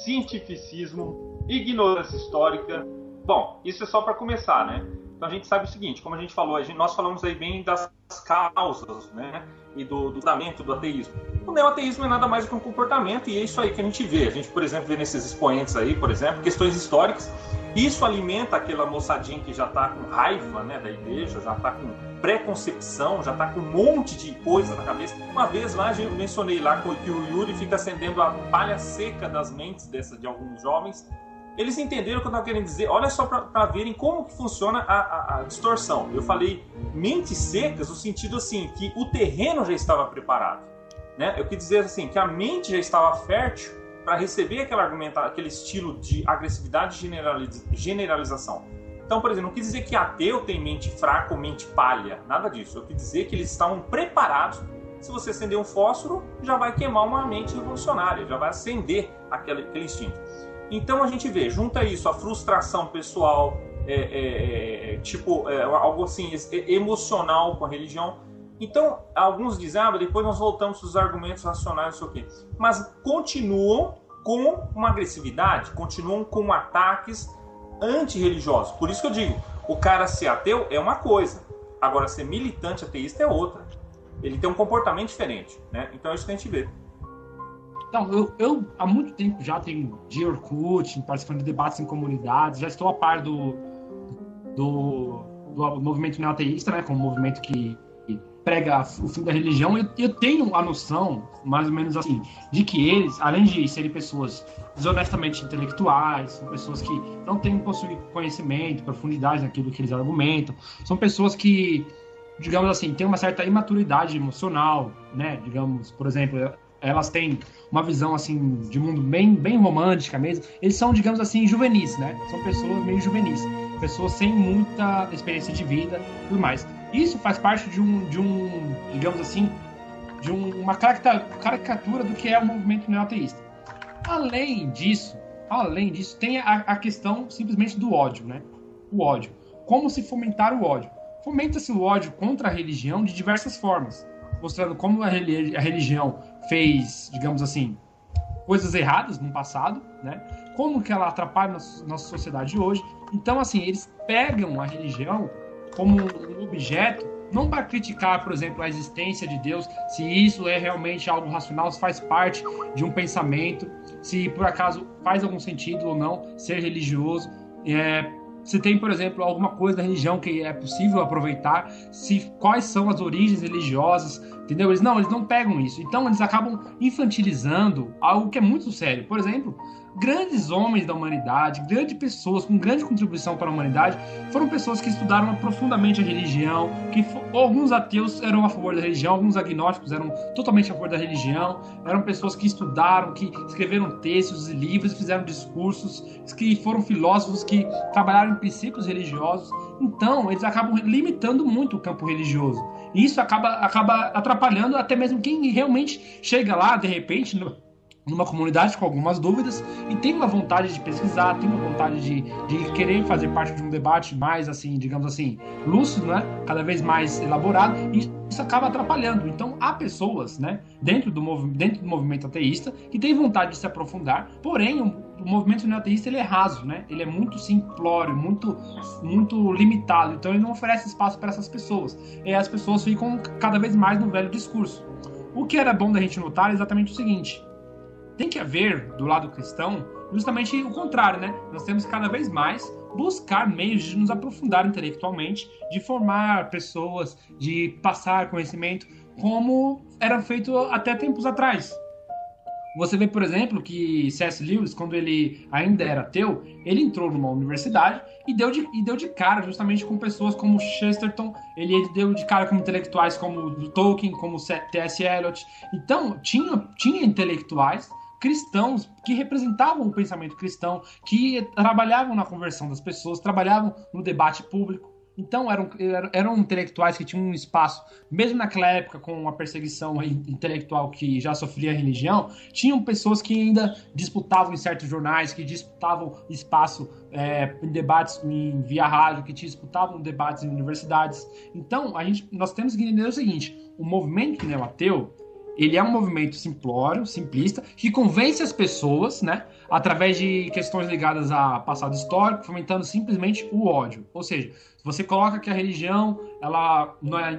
cientificismo, ignorância histórica. Bom, isso é só para começar, né? Então a gente sabe o seguinte, como a gente falou, nós falamos aí bem das causas, né? E do fundamento do ateísmo. O neoateísmo é nada mais do que um comportamento, e é isso aí que a gente vê. A gente, por exemplo, vê nesses expoentes aí, por exemplo, questões históricas. Isso alimenta aquela moçadinha que já está com raiva, né, da igreja, já está com preconcepção, já está com um monte de coisa na cabeça. Uma vez lá, eu mencionei lá que o Yuri fica acendendo a palha seca das mentes de alguns jovens. Eles entenderam o que eu estava querendo dizer. Olha só para verem como que funciona a distorção. Eu falei mentes secas no sentido assim, que o terreno já estava preparado, né? Eu quis dizer assim, que a mente já estava fértil para receber aquele estilo de agressividade e generalização. Então, por exemplo, não quis dizer que ateu tem mente fraca ou mente palha. Nada disso. Eu quis dizer que eles estavam preparados. Se você acender um fósforo, já vai queimar uma mente revolucionária, já vai acender aquele instinto. Então a gente vê, junta isso, a frustração pessoal, algo assim, emocional com a religião. Então, alguns dizem, depois nós voltamos para os argumentos racionais, não sei o quê. Mas continuam com uma agressividade, continuam com ataques antirreligiosos. Por isso que eu digo, o cara ser ateu é uma coisa, agora ser militante ateísta é outra. Ele tem um comportamento diferente, né? Então é isso que a gente vê. Então, eu há muito tempo já tenho de Orkut, participando de debates em comunidades, já estou a par do movimento neoateísta, né, como um movimento que prega o fim da religião. Eu tenho a noção, mais ou menos assim, de que eles, além de serem pessoas desonestamente intelectuais, são pessoas que não possuem conhecimento, profundidade naquilo que eles argumentam, são pessoas que, digamos assim, têm uma certa imaturidade emocional, né, digamos, por exemplo, elas têm uma visão assim de mundo bem romântica mesmo. Eles são, digamos assim, juvenis, né? São pessoas meio juvenis, pessoas sem muita experiência de vida e tudo mais. Isso faz parte de digamos assim, de uma caricatura do que é o movimento neoateísta. Além disso, tem a questão simplesmente do ódio, né? O ódio. Como se fomentar o ódio? Fomenta-se o ódio contra a religião de diversas formas, mostrando como a religião fez, digamos assim, coisas erradas no passado, né? Como que ela atrapalha nossa sociedade hoje. Então, assim, eles pegam a religião como um objeto, não para criticar, por exemplo, a existência de Deus, se isso é realmente algo racional, se faz parte de um pensamento, se por acaso faz algum sentido ou não ser religioso, se tem, por exemplo, alguma coisa da religião que é possível aproveitar, quais são as origens religiosas, entendeu? Eles não pegam isso. Então, eles acabam infantilizando algo que é muito sério. Por exemplo, grandes homens da humanidade, grandes pessoas com grande contribuição para a humanidade, foram pessoas que estudaram profundamente a religião, alguns ateus eram a favor da religião, alguns agnósticos eram totalmente a favor da religião, eram pessoas que estudaram, que escreveram textos e livros, fizeram discursos, que foram filósofos, que trabalharam em princípios religiosos. Então, eles acabam limitando muito o campo religioso. E isso acaba atrapalhando até mesmo quem realmente chega lá, de repente, numa comunidade com algumas dúvidas e tem uma vontade de pesquisar, tem uma vontade de querer fazer parte de um debate mais, assim, digamos assim, lúcido, né? Cada vez mais elaborado, e isso acaba atrapalhando. Então, há pessoas, né, dentro do movimento ateísta que têm vontade de se aprofundar, porém, o movimento neoateísta, ele é raso, né? Ele é muito simplório, muito limitado, então ele não oferece espaço para essas pessoas. E as pessoas ficam cada vez mais no velho discurso. O que era bom da gente notar é exatamente o seguinte: tem que haver, do lado cristão, justamente o contrário, né? Nós temos que cada vez mais buscar meios de nos aprofundar intelectualmente, de formar pessoas, de passar conhecimento, como era feito até tempos atrás. Você vê, por exemplo, que C.S. Lewis, quando ele ainda era ateu, ele entrou numa universidade e deu de cara justamente com pessoas como Chesterton, ele deu de cara com intelectuais como Tolkien, como T.S. Eliot. Então, tinha intelectuais cristãos que representavam o pensamento cristão, que trabalhavam na conversão das pessoas, trabalhavam no debate público. Então eram intelectuais que tinham um espaço, mesmo naquela época com a perseguição intelectual que já sofria a religião, tinham pessoas que ainda disputavam em certos jornais, que disputavam espaço em debates via rádio, que disputavam debates em universidades. Então nós temos que entender o seguinte: o movimento neoateu, ele é um movimento simplório, simplista, que convence as pessoas, né, através de questões ligadas a passado histórico, fomentando simplesmente o ódio. Ou seja, você coloca que a religião,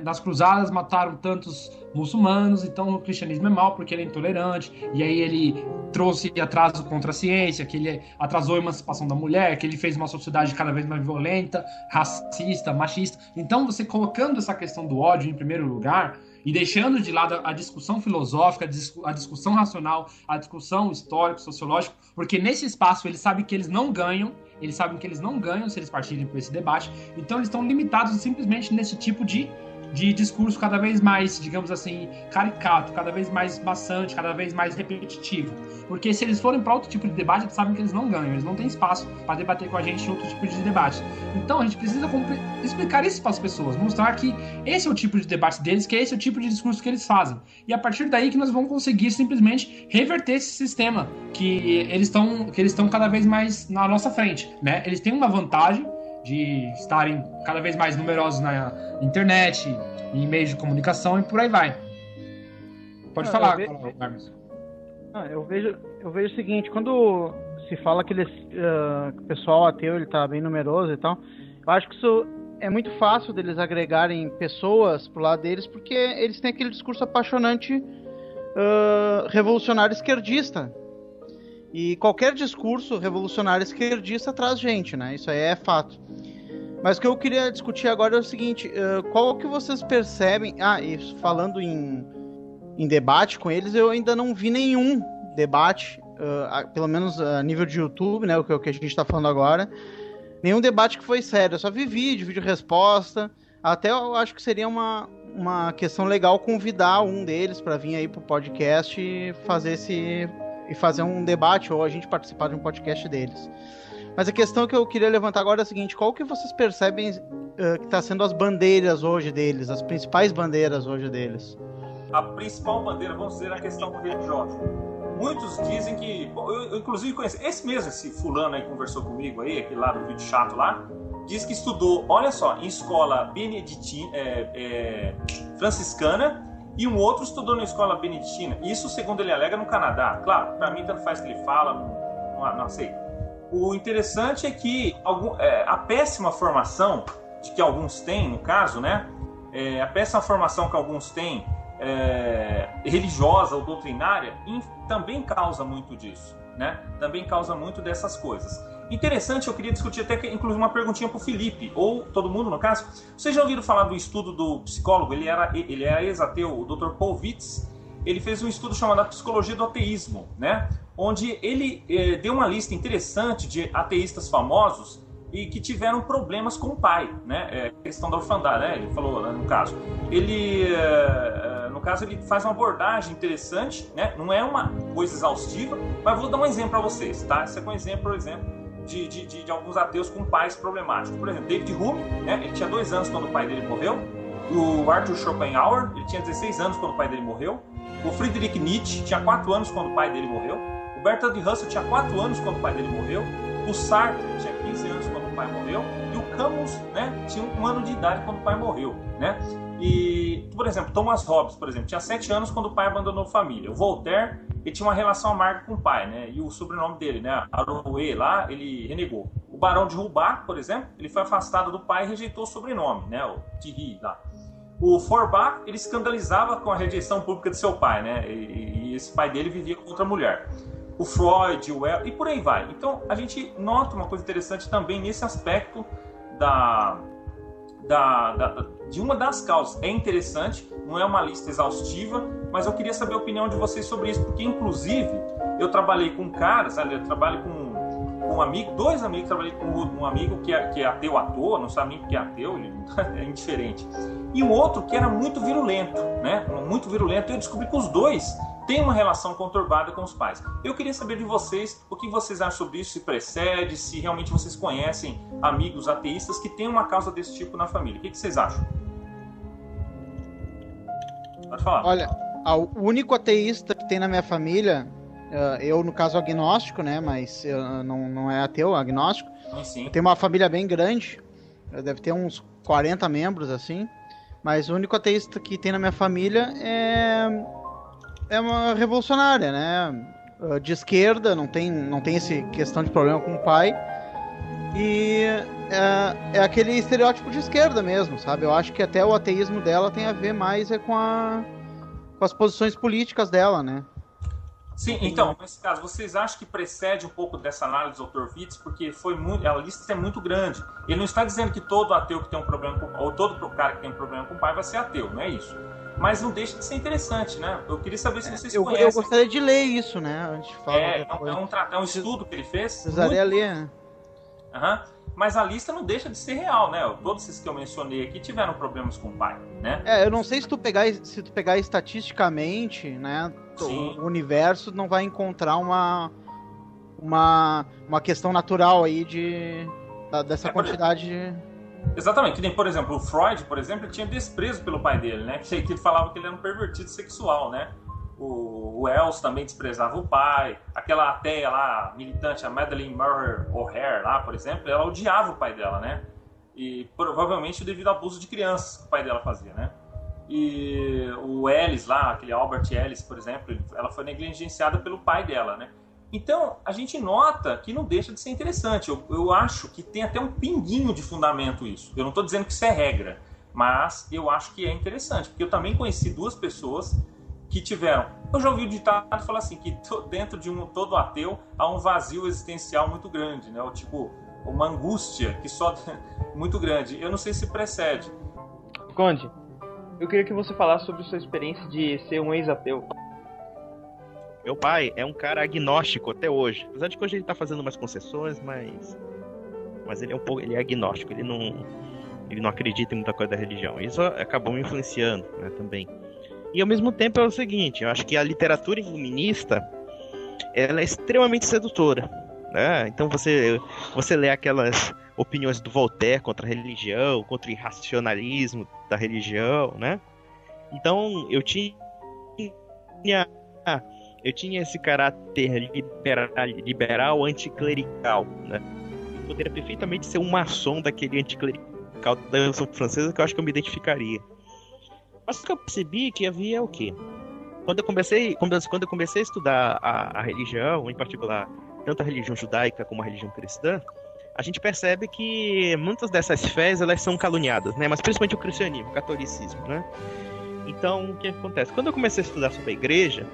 nas cruzadas mataram tantos muçulmanos, então o cristianismo é mau porque ele é intolerante, e aí ele trouxe atraso contra a ciência, que ele atrasou a emancipação da mulher, que ele fez uma sociedade cada vez mais violenta, racista, machista. Então, você colocando essa questão do ódio em primeiro lugar, e deixando de lado a discussão filosófica, a discussão racional, a discussão histórica, sociológica, porque nesse espaço eles sabem que eles não ganham se eles partirem por esse debate, então eles estão limitados simplesmente nesse tipo de discurso cada vez mais, digamos assim, caricato, cada vez mais maçante, cada vez mais repetitivo. Porque se eles forem para outro tipo de debate, eles sabem que eles não ganham, eles não têm espaço para debater com a gente em outro tipo de debate. Então a gente precisa explicar isso para as pessoas, mostrar que esse é o tipo de debate deles, que esse é o tipo de discurso que eles fazem. E a partir daí que nós vamos conseguir simplesmente reverter esse sistema que eles estão cada vez mais na nossa frente, né? Eles têm uma vantagem de estarem cada vez mais numerosos na internet, em meios de comunicação e por aí vai. Pode falar, Marcos. Eu vejo o seguinte: quando se fala que o pessoal ateu ele tá bem numeroso e tal, eu acho que isso é muito fácil deles agregarem pessoas pro lado deles, porque eles têm aquele discurso apaixonante revolucionário esquerdista. E qualquer discurso revolucionário esquerdista traz gente, né? Isso aí é fato. Mas o que eu queria discutir agora é o seguinte: qual que vocês percebem... e falando em debate com eles, eu ainda não vi nenhum debate, pelo menos a nível de YouTube, né? O que a gente está falando agora. Nenhum debate que foi sério. Eu só vi vídeo-resposta. Até eu acho que seria uma questão legal convidar um deles para vir aí pro podcast e fazer um debate, ou a gente participar de um podcast deles. Mas a questão que eu queria levantar agora é a seguinte: qual que vocês percebem que está sendo as bandeiras hoje deles, as principais bandeiras hoje deles? A principal bandeira, vamos dizer, é a questão religiosa. Muitos dizem que... Eu inclusive conheci... Esse fulano aí conversou comigo aí, aquele lá do vídeo chato lá, diz que estudou, olha só, em escola beneditina, franciscana, e um outro estudou na escola beneditina. Isso, segundo ele alega, no Canadá. Claro, para mim tanto faz o que ele fala, não sei. O interessante é que a péssima formação de que alguns têm, no caso, né? A péssima formação que alguns têm, religiosa ou doutrinária, também causa muito disso, né? Também causa muito dessas coisas. Interessante, eu queria discutir até, inclusive, uma perguntinha para o Felipe, ou todo mundo, no caso. Vocês já ouviram falar do estudo do psicólogo? Ele era ex-ateu, o Dr. Paul Witz. Ele fez um estudo chamado A Psicologia do Ateísmo, né? Onde ele deu uma lista interessante de ateístas famosos e que tiveram problemas com o pai, né? Questão da orfandade, né? Ele falou, né, no caso. Ele faz uma abordagem interessante, né? Não é uma coisa exaustiva, mas vou dar um exemplo para vocês, tá? Esse é um exemplo, por exemplo, de alguns ateus com pais problemáticos. Por exemplo, David Hume, né? Ele tinha 2 anos quando o pai dele morreu. O Arthur Schopenhauer, ele tinha 16 anos quando o pai dele morreu. O Friedrich Nietzsche tinha 4 anos quando o pai dele morreu. O Bertrand Russell tinha 4 anos quando o pai dele morreu. O Sartre tinha 15 anos quando o pai morreu. E o Camus, né, tinha 1 ano de idade quando o pai morreu, né? E, por exemplo, Thomas Hobbes, por exemplo, tinha 7 anos quando o pai abandonou a família. O Voltaire, ele tinha uma relação amarga com o pai, né? E o sobrenome dele, né, Arouet, lá, ele renegou. O Barão de Rubat, por exemplo, ele foi afastado do pai e rejeitou o sobrenome, né? O Thierry, lá. O Forbach, ele escandalizava com a rejeição pública de seu pai, né? E esse pai dele vivia com outra mulher. O Freud, o El, e por aí vai. Então, a gente nota uma coisa interessante também nesse aspecto de uma das causas. É interessante, não é uma lista exaustiva, mas eu queria saber a opinião de vocês sobre isso, porque, inclusive, eu trabalhei com caras, eu trabalho com um amigo, 2 amigos, trabalhei com um amigo que é ateu à toa, não sabe nem o que é ateu, ele é indiferente. E um outro que era muito virulento, né? Muito virulento, e eu descobri que os dois têm uma relação conturbada com os pais. Eu queria saber de vocês o que vocês acham sobre isso, se precede, se realmente vocês conhecem amigos ateístas que têm uma causa desse tipo na família. O que vocês acham? Pode falar. Olha, o único ateísta que tem na minha família, eu no caso agnóstico, né, mas não é ateu, é agnóstico. Sim. Eu tenho uma família bem grande, deve ter uns 40 membros, assim, mas o único ateísta que tem na minha família é uma revolucionária, né, de esquerda, não tem esse questão de problema com o pai, e é aquele estereótipo de esquerda mesmo, sabe? Eu acho que até o ateísmo dela tem a ver mais com as posições políticas dela, né? Sim, então, nesse caso, vocês acham que precede um pouco dessa análise do Dr. Witts, porque a lista é muito grande. Ele não está dizendo que todo ateu que tem um problema com, ou todo cara que tem um problema com o pai vai ser ateu, não é isso. Mas não deixa de ser interessante, né? Eu queria saber se vocês conhecem. Eu gostaria de ler isso, né? Antes de falar é um estudo que ele fez. Precisaria ler, né? Mas a lista não deixa de ser real, né? Todos esses que eu mencionei aqui tiveram problemas com o pai, né? Eu não sei se tu pegar estatisticamente, né? O universo não vai encontrar uma questão natural aí dessa quantidade. Exatamente, que nem, por exemplo, o Freud, por exemplo, ele tinha desprezo pelo pai dele, né? Que ele falava que ele era um pervertido sexual, né? O Wells também desprezava o pai. Aquela ateia lá, militante, a Madeleine Murray O'Hare lá, por exemplo, ela odiava o pai dela, né? E provavelmente devido ao abuso de crianças que o pai dela fazia, né? E o Ellis lá, aquele Albert Ellis, por exemplo, ela foi negligenciada pelo pai dela, né? Então, a gente nota que não deixa de ser interessante. Eu acho que tem até um pinguinho de fundamento isso. Eu não estou dizendo que isso é regra, mas eu acho que é interessante, porque eu também conheci 2 pessoas que tiveram... Eu já ouvi o ditado falar assim, que dentro de todo ateu há um vazio existencial muito grande, né? Ou tipo, uma angústia que só muito grande. Eu não sei se precede. Conde, eu queria que você falasse sobre sua experiência de ser um ex-ateu. Meu pai é um cara agnóstico até hoje. Apesar de que hoje ele tá fazendo umas concessões, mas ele ele é agnóstico. Ele não acredita em muita coisa da religião. Isso acabou me influenciando, né, também. E ao mesmo tempo é o seguinte, eu acho que a literatura iluminista, ela é extremamente sedutora, né? Então você lê aquelas opiniões do Voltaire contra a religião, contra o irracionalismo da religião, né? Então eu tinha esse caráter liberal anticlerical, né? Eu poderia perfeitamente ser um maçom daquele anticlerical da Revolução Francesa, que eu acho que eu me identificaria. Mas o que eu percebi que havia o quê? Quando eu comecei a estudar a religião, em particular, tanto a religião judaica como a religião cristã, a gente percebe que muitas dessas fés, elas são caluniadas, né? Mas principalmente o cristianismo, o catolicismo, né? Então, o que acontece? Quando eu comecei a estudar sobre a igreja,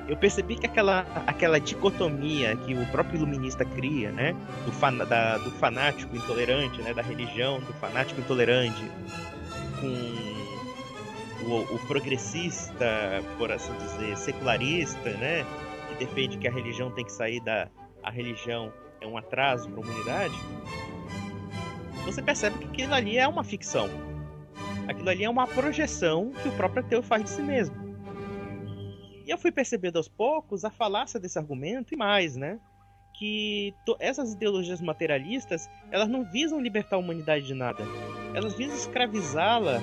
eu percebi que aquela dicotomia que o próprio iluminista cria, né? Do fanático intolerante, né? Da religião, do fanático intolerante, com o progressista, por assim dizer, secularista, né? Que defende que a religião tem que sair a religião é um atraso para a humanidade. Você percebe que aquilo ali é uma ficção. Aquilo ali é uma projeção que o próprio ateu faz de si mesmo. E eu fui percebendo aos poucos a falácia desse argumento e mais, né? Que essas ideologias materialistas, elas não visam libertar a humanidade de nada. Elas visam escravizá-la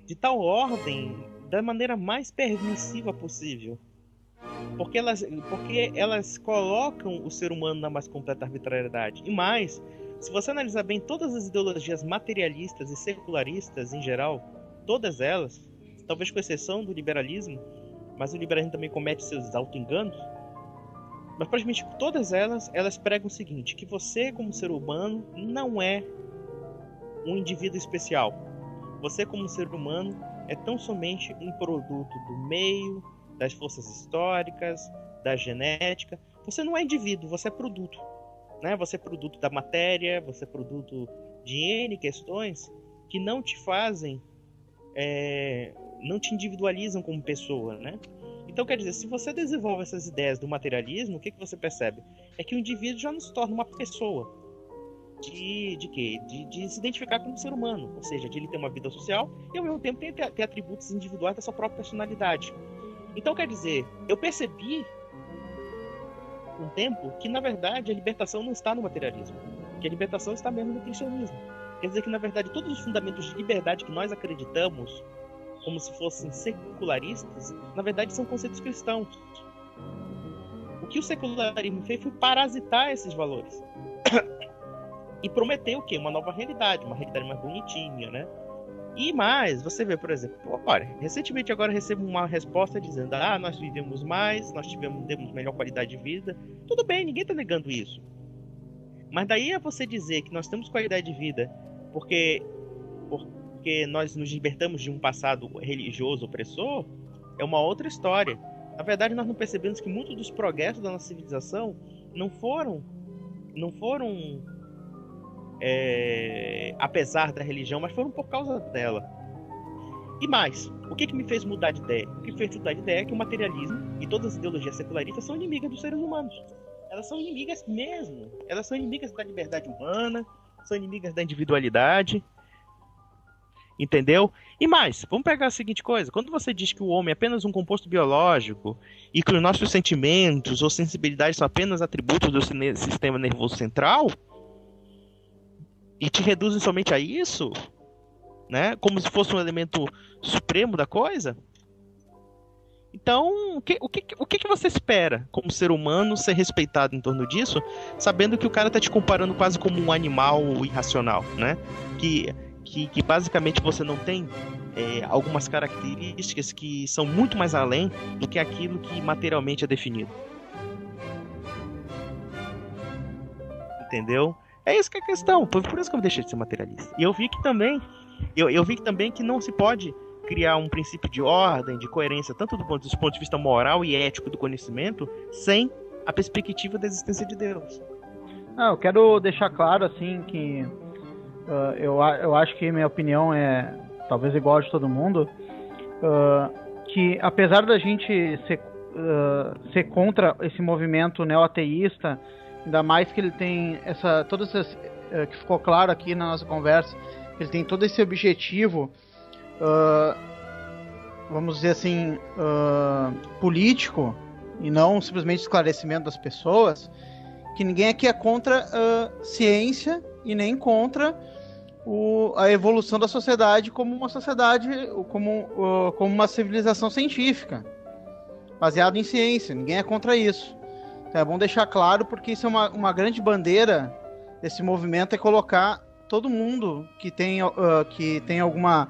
de tal ordem da maneira mais permissiva possível. Porque elas colocam o ser humano na mais completa arbitrariedade. E mais, se você analisar bem todas as ideologias materialistas e secularistas em geral, todas elas, talvez com exceção do liberalismo, mas o liberalismo também comete seus auto-enganos, mas praticamente todas elas pregam o seguinte, que você como ser humano não é um indivíduo especial. Você como ser humano é tão somente um produto do meio, das forças históricas, da genética. Você não é indivíduo, você é produto, né? Você é produto da matéria, você é produto de N questões que não te fazem, não te individualizam como pessoa, né? Então, quer dizer, se você desenvolve essas ideias do materialismo, o que você percebe? É que o indivíduo já não se torna uma pessoa. De quê? De se identificar como ser humano. Ou seja, de ele ter uma vida social e, ao mesmo tempo, ter atributos individuais da sua própria personalidade. Então, quer dizer, eu percebi com o tempo que, na verdade, a libertação não está no materialismo. Que a libertação está mesmo no cristianismo. Quer dizer que, na verdade, todos os fundamentos de liberdade que nós acreditamos como se fossem secularistas, na verdade são conceitos cristãos. O que o secularismo fez foi parasitar esses valores. E prometeu o quê? Uma nova realidade, uma realidade mais bonitinha, né? E mais, você vê, por exemplo, olha, recentemente agora recebo uma resposta dizendo, nós vivemos mais, nós temos melhor qualidade de vida. Tudo bem, ninguém está negando isso. Mas daí a você dizer que nós temos qualidade de vida porque nós nos libertamos de um passado religioso opressor, é uma outra história. Na verdade, nós não percebemos que muitos dos progressos da nossa civilização não foram apesar da religião, mas foram por causa dela. E mais, o que me fez mudar de ideia? O que me fez mudar de ideia é que o materialismo e todas as ideologias secularistas são inimigas dos seres humanos. Elas são inimigas mesmo. Elas são inimigas da liberdade humana, são inimigas da individualidade. Entendeu? E mais, vamos pegar a seguinte coisa. Quando você diz que o homem é apenas um composto biológico e que os nossos sentimentos ou sensibilidades são apenas atributos do sistema nervoso central e te reduzem somente a isso, né? Como se fosse um elemento supremo da coisa. Então, o que você espera como ser humano ser respeitado em torno disso, sabendo que o cara tá te comparando quase como um animal irracional, né? Que basicamente você não tem algumas características que são muito mais além do que aquilo que materialmente é definido. Entendeu? É isso que é a questão. Por isso que eu deixei de ser materialista. E eu vi que também que não se pode criar um princípio de ordem, de coerência, tanto do ponto de vista moral e ético do conhecimento, sem a perspectiva da existência de Deus. Eu quero deixar claro assim que eu acho que minha opinião é talvez igual a de todo mundo, que apesar da gente ser contra esse movimento neo-ateísta, ainda mais que ele tem que ficou claro aqui na nossa conversa, ele tem todo esse objetivo, vamos dizer assim, político, e não simplesmente esclarecimento das pessoas, que ninguém aqui é contra ciência e nem contra a evolução da sociedade como uma sociedade, como uma civilização científica, baseada em ciência. Ninguém é contra isso. Então é bom deixar claro, porque isso é uma grande bandeira desse movimento, é colocar todo mundo que tem alguma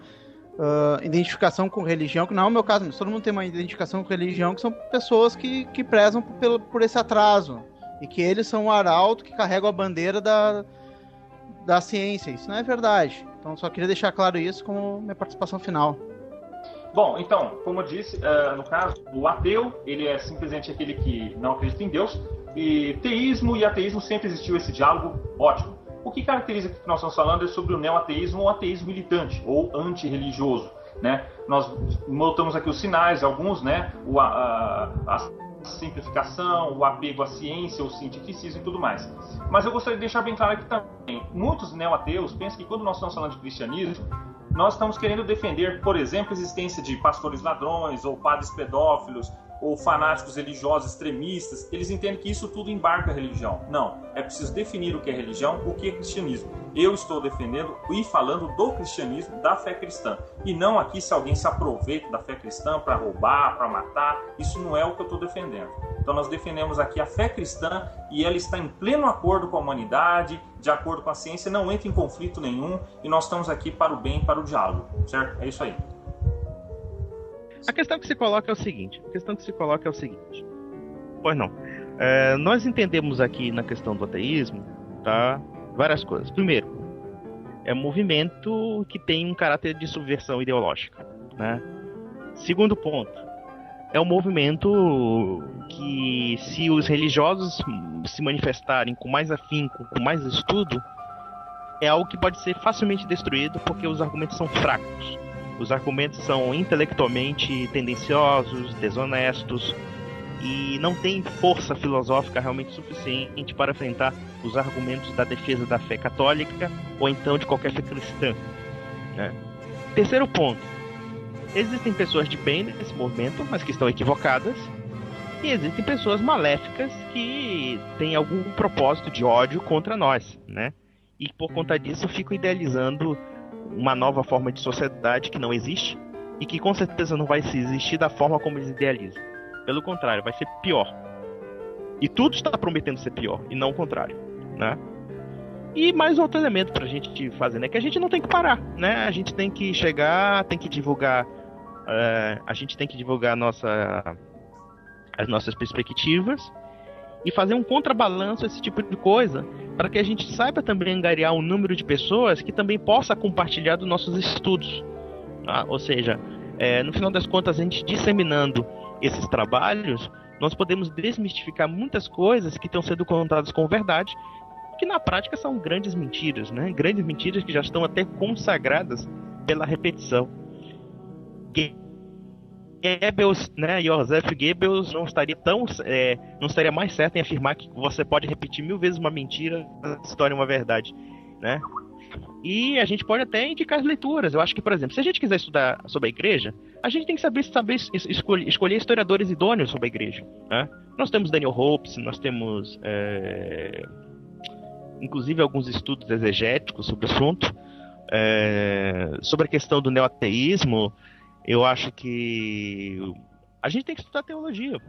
identificação com religião, que não é o meu caso, mas todo mundo tem uma identificação com religião, que são pessoas que prezam por esse atraso, e que eles são o arauto que carregam a bandeira da ciência. Isso não é verdade. Então só queria deixar claro isso como minha participação final. Bom, então, como eu disse, no caso, o ateu, ele é simplesmente aquele que não acredita em Deus, e teísmo e ateísmo sempre existiu esse diálogo ótimo. O que caracteriza o que nós estamos falando é sobre o neo-ateísmo ou ateísmo militante, ou antirreligioso, né? Nós notamos aqui os sinais, alguns, né? A simplificação, o apego à ciência, o cientificismo e tudo mais. Mas eu gostaria de deixar bem claro aqui também, muitos neo-ateus pensam que quando nós estamos falando de cristianismo, nós estamos querendo defender, por exemplo, a existência de pastores ladrões, ou padres pedófilos, ou fanáticos religiosos extremistas, eles entendem que isso tudo embarca a religião. Não, é preciso definir o que é religião, o que é cristianismo. Eu estou defendendo e falando do cristianismo, da fé cristã. E não aqui se alguém se aproveita da fé cristã para roubar, para matar. Isso não é o que eu estou defendendo. Então nós defendemos aqui a fé cristã e ela está em pleno acordo com a humanidade, de acordo com a ciência, não entra em conflito nenhum e nós estamos aqui para o bem, para o diálogo, certo? É isso aí. A questão que se coloca é o seguinte. Pois não. Nós entendemos aqui na questão do ateísmo, tá? Várias coisas. Primeiro, é um movimento que tem um caráter de subversão ideológica, né? Segundo ponto, é um movimento que, se os religiosos se manifestarem com mais afinco, com mais estudo, é algo que pode ser facilmente destruído porque os argumentos são fracos. Os argumentos são intelectualmente tendenciosos, desonestos, e não tem força filosófica realmente suficiente para enfrentar os argumentos da defesa da fé católica ou então de qualquer fé cristã, né? Terceiro ponto, existem pessoas de bem nesse movimento, mas que estão equivocadas, e existem pessoas maléficas que têm algum propósito de ódio contra nós, né? E por conta disso ficam idealizando uma nova forma de sociedade que não existe e que com certeza não vai se existir da forma como eles idealizam. Pelo contrário, vai ser pior. E tudo está prometendo ser pior, e não o contrário, né? E mais outro elemento pra gente fazer, né? Que a gente não tem que parar, né? A gente tem que chegar, tem que divulgar... a gente tem que divulgar as nossas perspectivas e fazer um contrabalanço a esse tipo de coisa, para que a gente saiba também angariar um número de pessoas que também possa compartilhar dos nossos estudos, tá? Ou seja, no final das contas, a gente disseminando esses trabalhos, nós podemos desmistificar muitas coisas que estão sendo contadas com verdade, que na prática são grandes mentiras, né? Grandes mentiras que já estão até consagradas pela repetição. Goebbels, né, Joseph Goebbels não estaria mais certo em afirmar que você pode repetir 1000 vezes uma mentira se torna uma verdade, né? E a gente pode até indicar as leituras. Eu acho que, por exemplo, se a gente quiser estudar sobre a igreja, a gente tem que saber escolher historiadores idôneos sobre a igreja, né? Nós temos Daniel Hopes, nós temos inclusive alguns estudos exegéticos sobre o assunto. Sobre a questão do neoateísmo, eu acho que a gente tem que estudar teologia.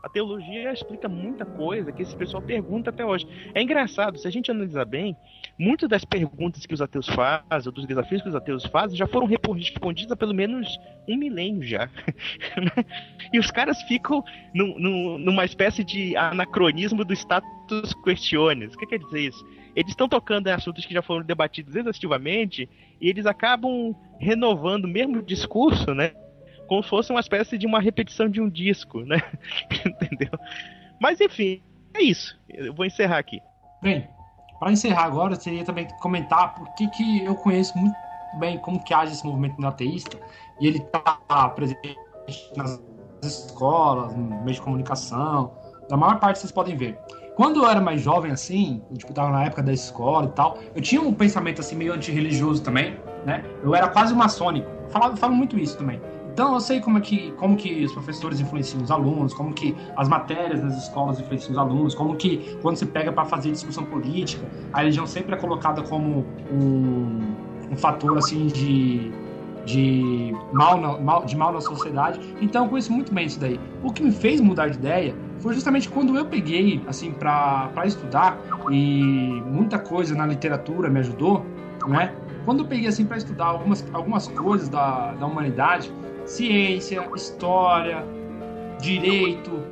A teologia explica muita coisa que esse pessoal pergunta até hoje. É engraçado, se a gente analisar bem, muitas das perguntas que os ateus fazem, ou dos desafios que os ateus fazem, já foram respondidas há pelo menos 1 milênio já. E os caras ficam numa espécie de anacronismo do status questiones. O que quer dizer isso? Eles estão tocando em assuntos que já foram debatidos exaustivamente e eles acabam renovando o mesmo discurso, né? Como se fosse uma espécie de uma repetição de um disco, né? Entendeu? Mas enfim, é isso. Eu vou encerrar aqui. Bem, para encerrar agora, eu teria também que comentar por que eu conheço muito bem como que age esse movimento neoateísta, e ele está presente nas escolas, no meio de comunicação, da maior parte vocês podem ver. Quando eu era mais jovem, assim, eu tava na época da escola e tal, eu tinha um pensamento assim meio antirreligioso também, né? Eu era quase maçônico. Falo muito isso também. Então eu sei como que os professores influenciam os alunos, como que as matérias das escolas influenciam os alunos, como que quando se pega para fazer discussão política, a religião sempre é colocada como um fator assim de mal na sociedade. Então eu conheço muito bem isso daí. O que me fez mudar de ideia foi justamente quando eu peguei assim para estudar, e muita coisa na literatura me ajudou, né? Quando eu peguei assim para estudar algumas coisas da humanidade, ciência, história, direito,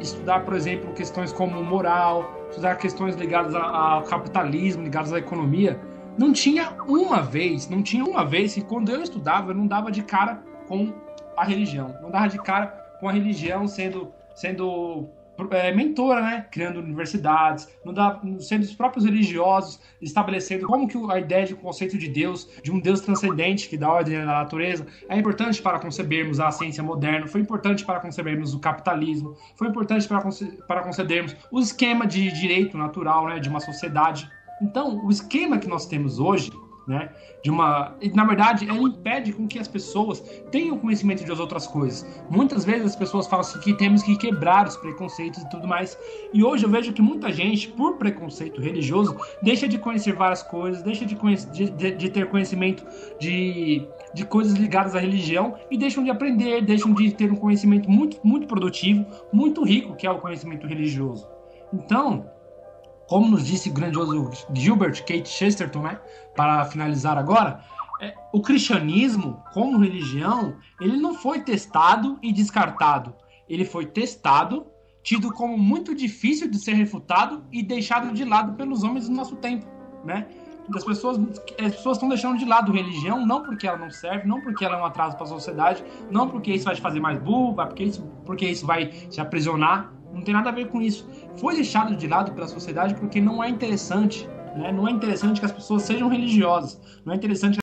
estudar, por exemplo, questões como moral, estudar questões ligadas ao capitalismo, ligadas à economia, não tinha uma vez que quando eu estudava eu não dava de cara com a religião, não dava de cara com a religião sendo mentora, né? Criando universidades, sendo os próprios religiosos estabelecendo como que a ideia de conceito de Deus, de um Deus transcendente que dá ordem à natureza, é importante para concebermos a ciência moderna, foi importante para concebermos o capitalismo, foi importante para concebermos o esquema de direito natural, né? De uma sociedade. Então, o esquema que nós temos hoje né? E, na verdade, ela impede com que as pessoas tenham conhecimento de outras coisas. Muitas vezes as pessoas falam assim que temos que quebrar os preconceitos e tudo mais. E hoje eu vejo que muita gente, por preconceito religioso, deixa de conhecer várias coisas, deixa de ter conhecimento de coisas ligadas à religião e deixam de aprender, deixam de ter um conhecimento muito, muito produtivo, muito rico, que é o conhecimento religioso. Então, como nos disse o grandioso Gilbert Keith Chesterton, né, para finalizar agora, o cristianismo, como religião, ele não foi testado e descartado. Ele foi testado, tido como muito difícil de ser refutado e deixado de lado pelos homens do nosso tempo, né? As pessoas estão deixando de lado a religião, não porque ela não serve, não porque ela é um atraso para a sociedade, não porque isso vai te fazer mais burro, porque isso vai te aprisionar. Não tem nada a ver com isso. Foi deixado de lado pela sociedade porque não é interessante, né? Não é interessante que as pessoas sejam religiosas. Não é interessante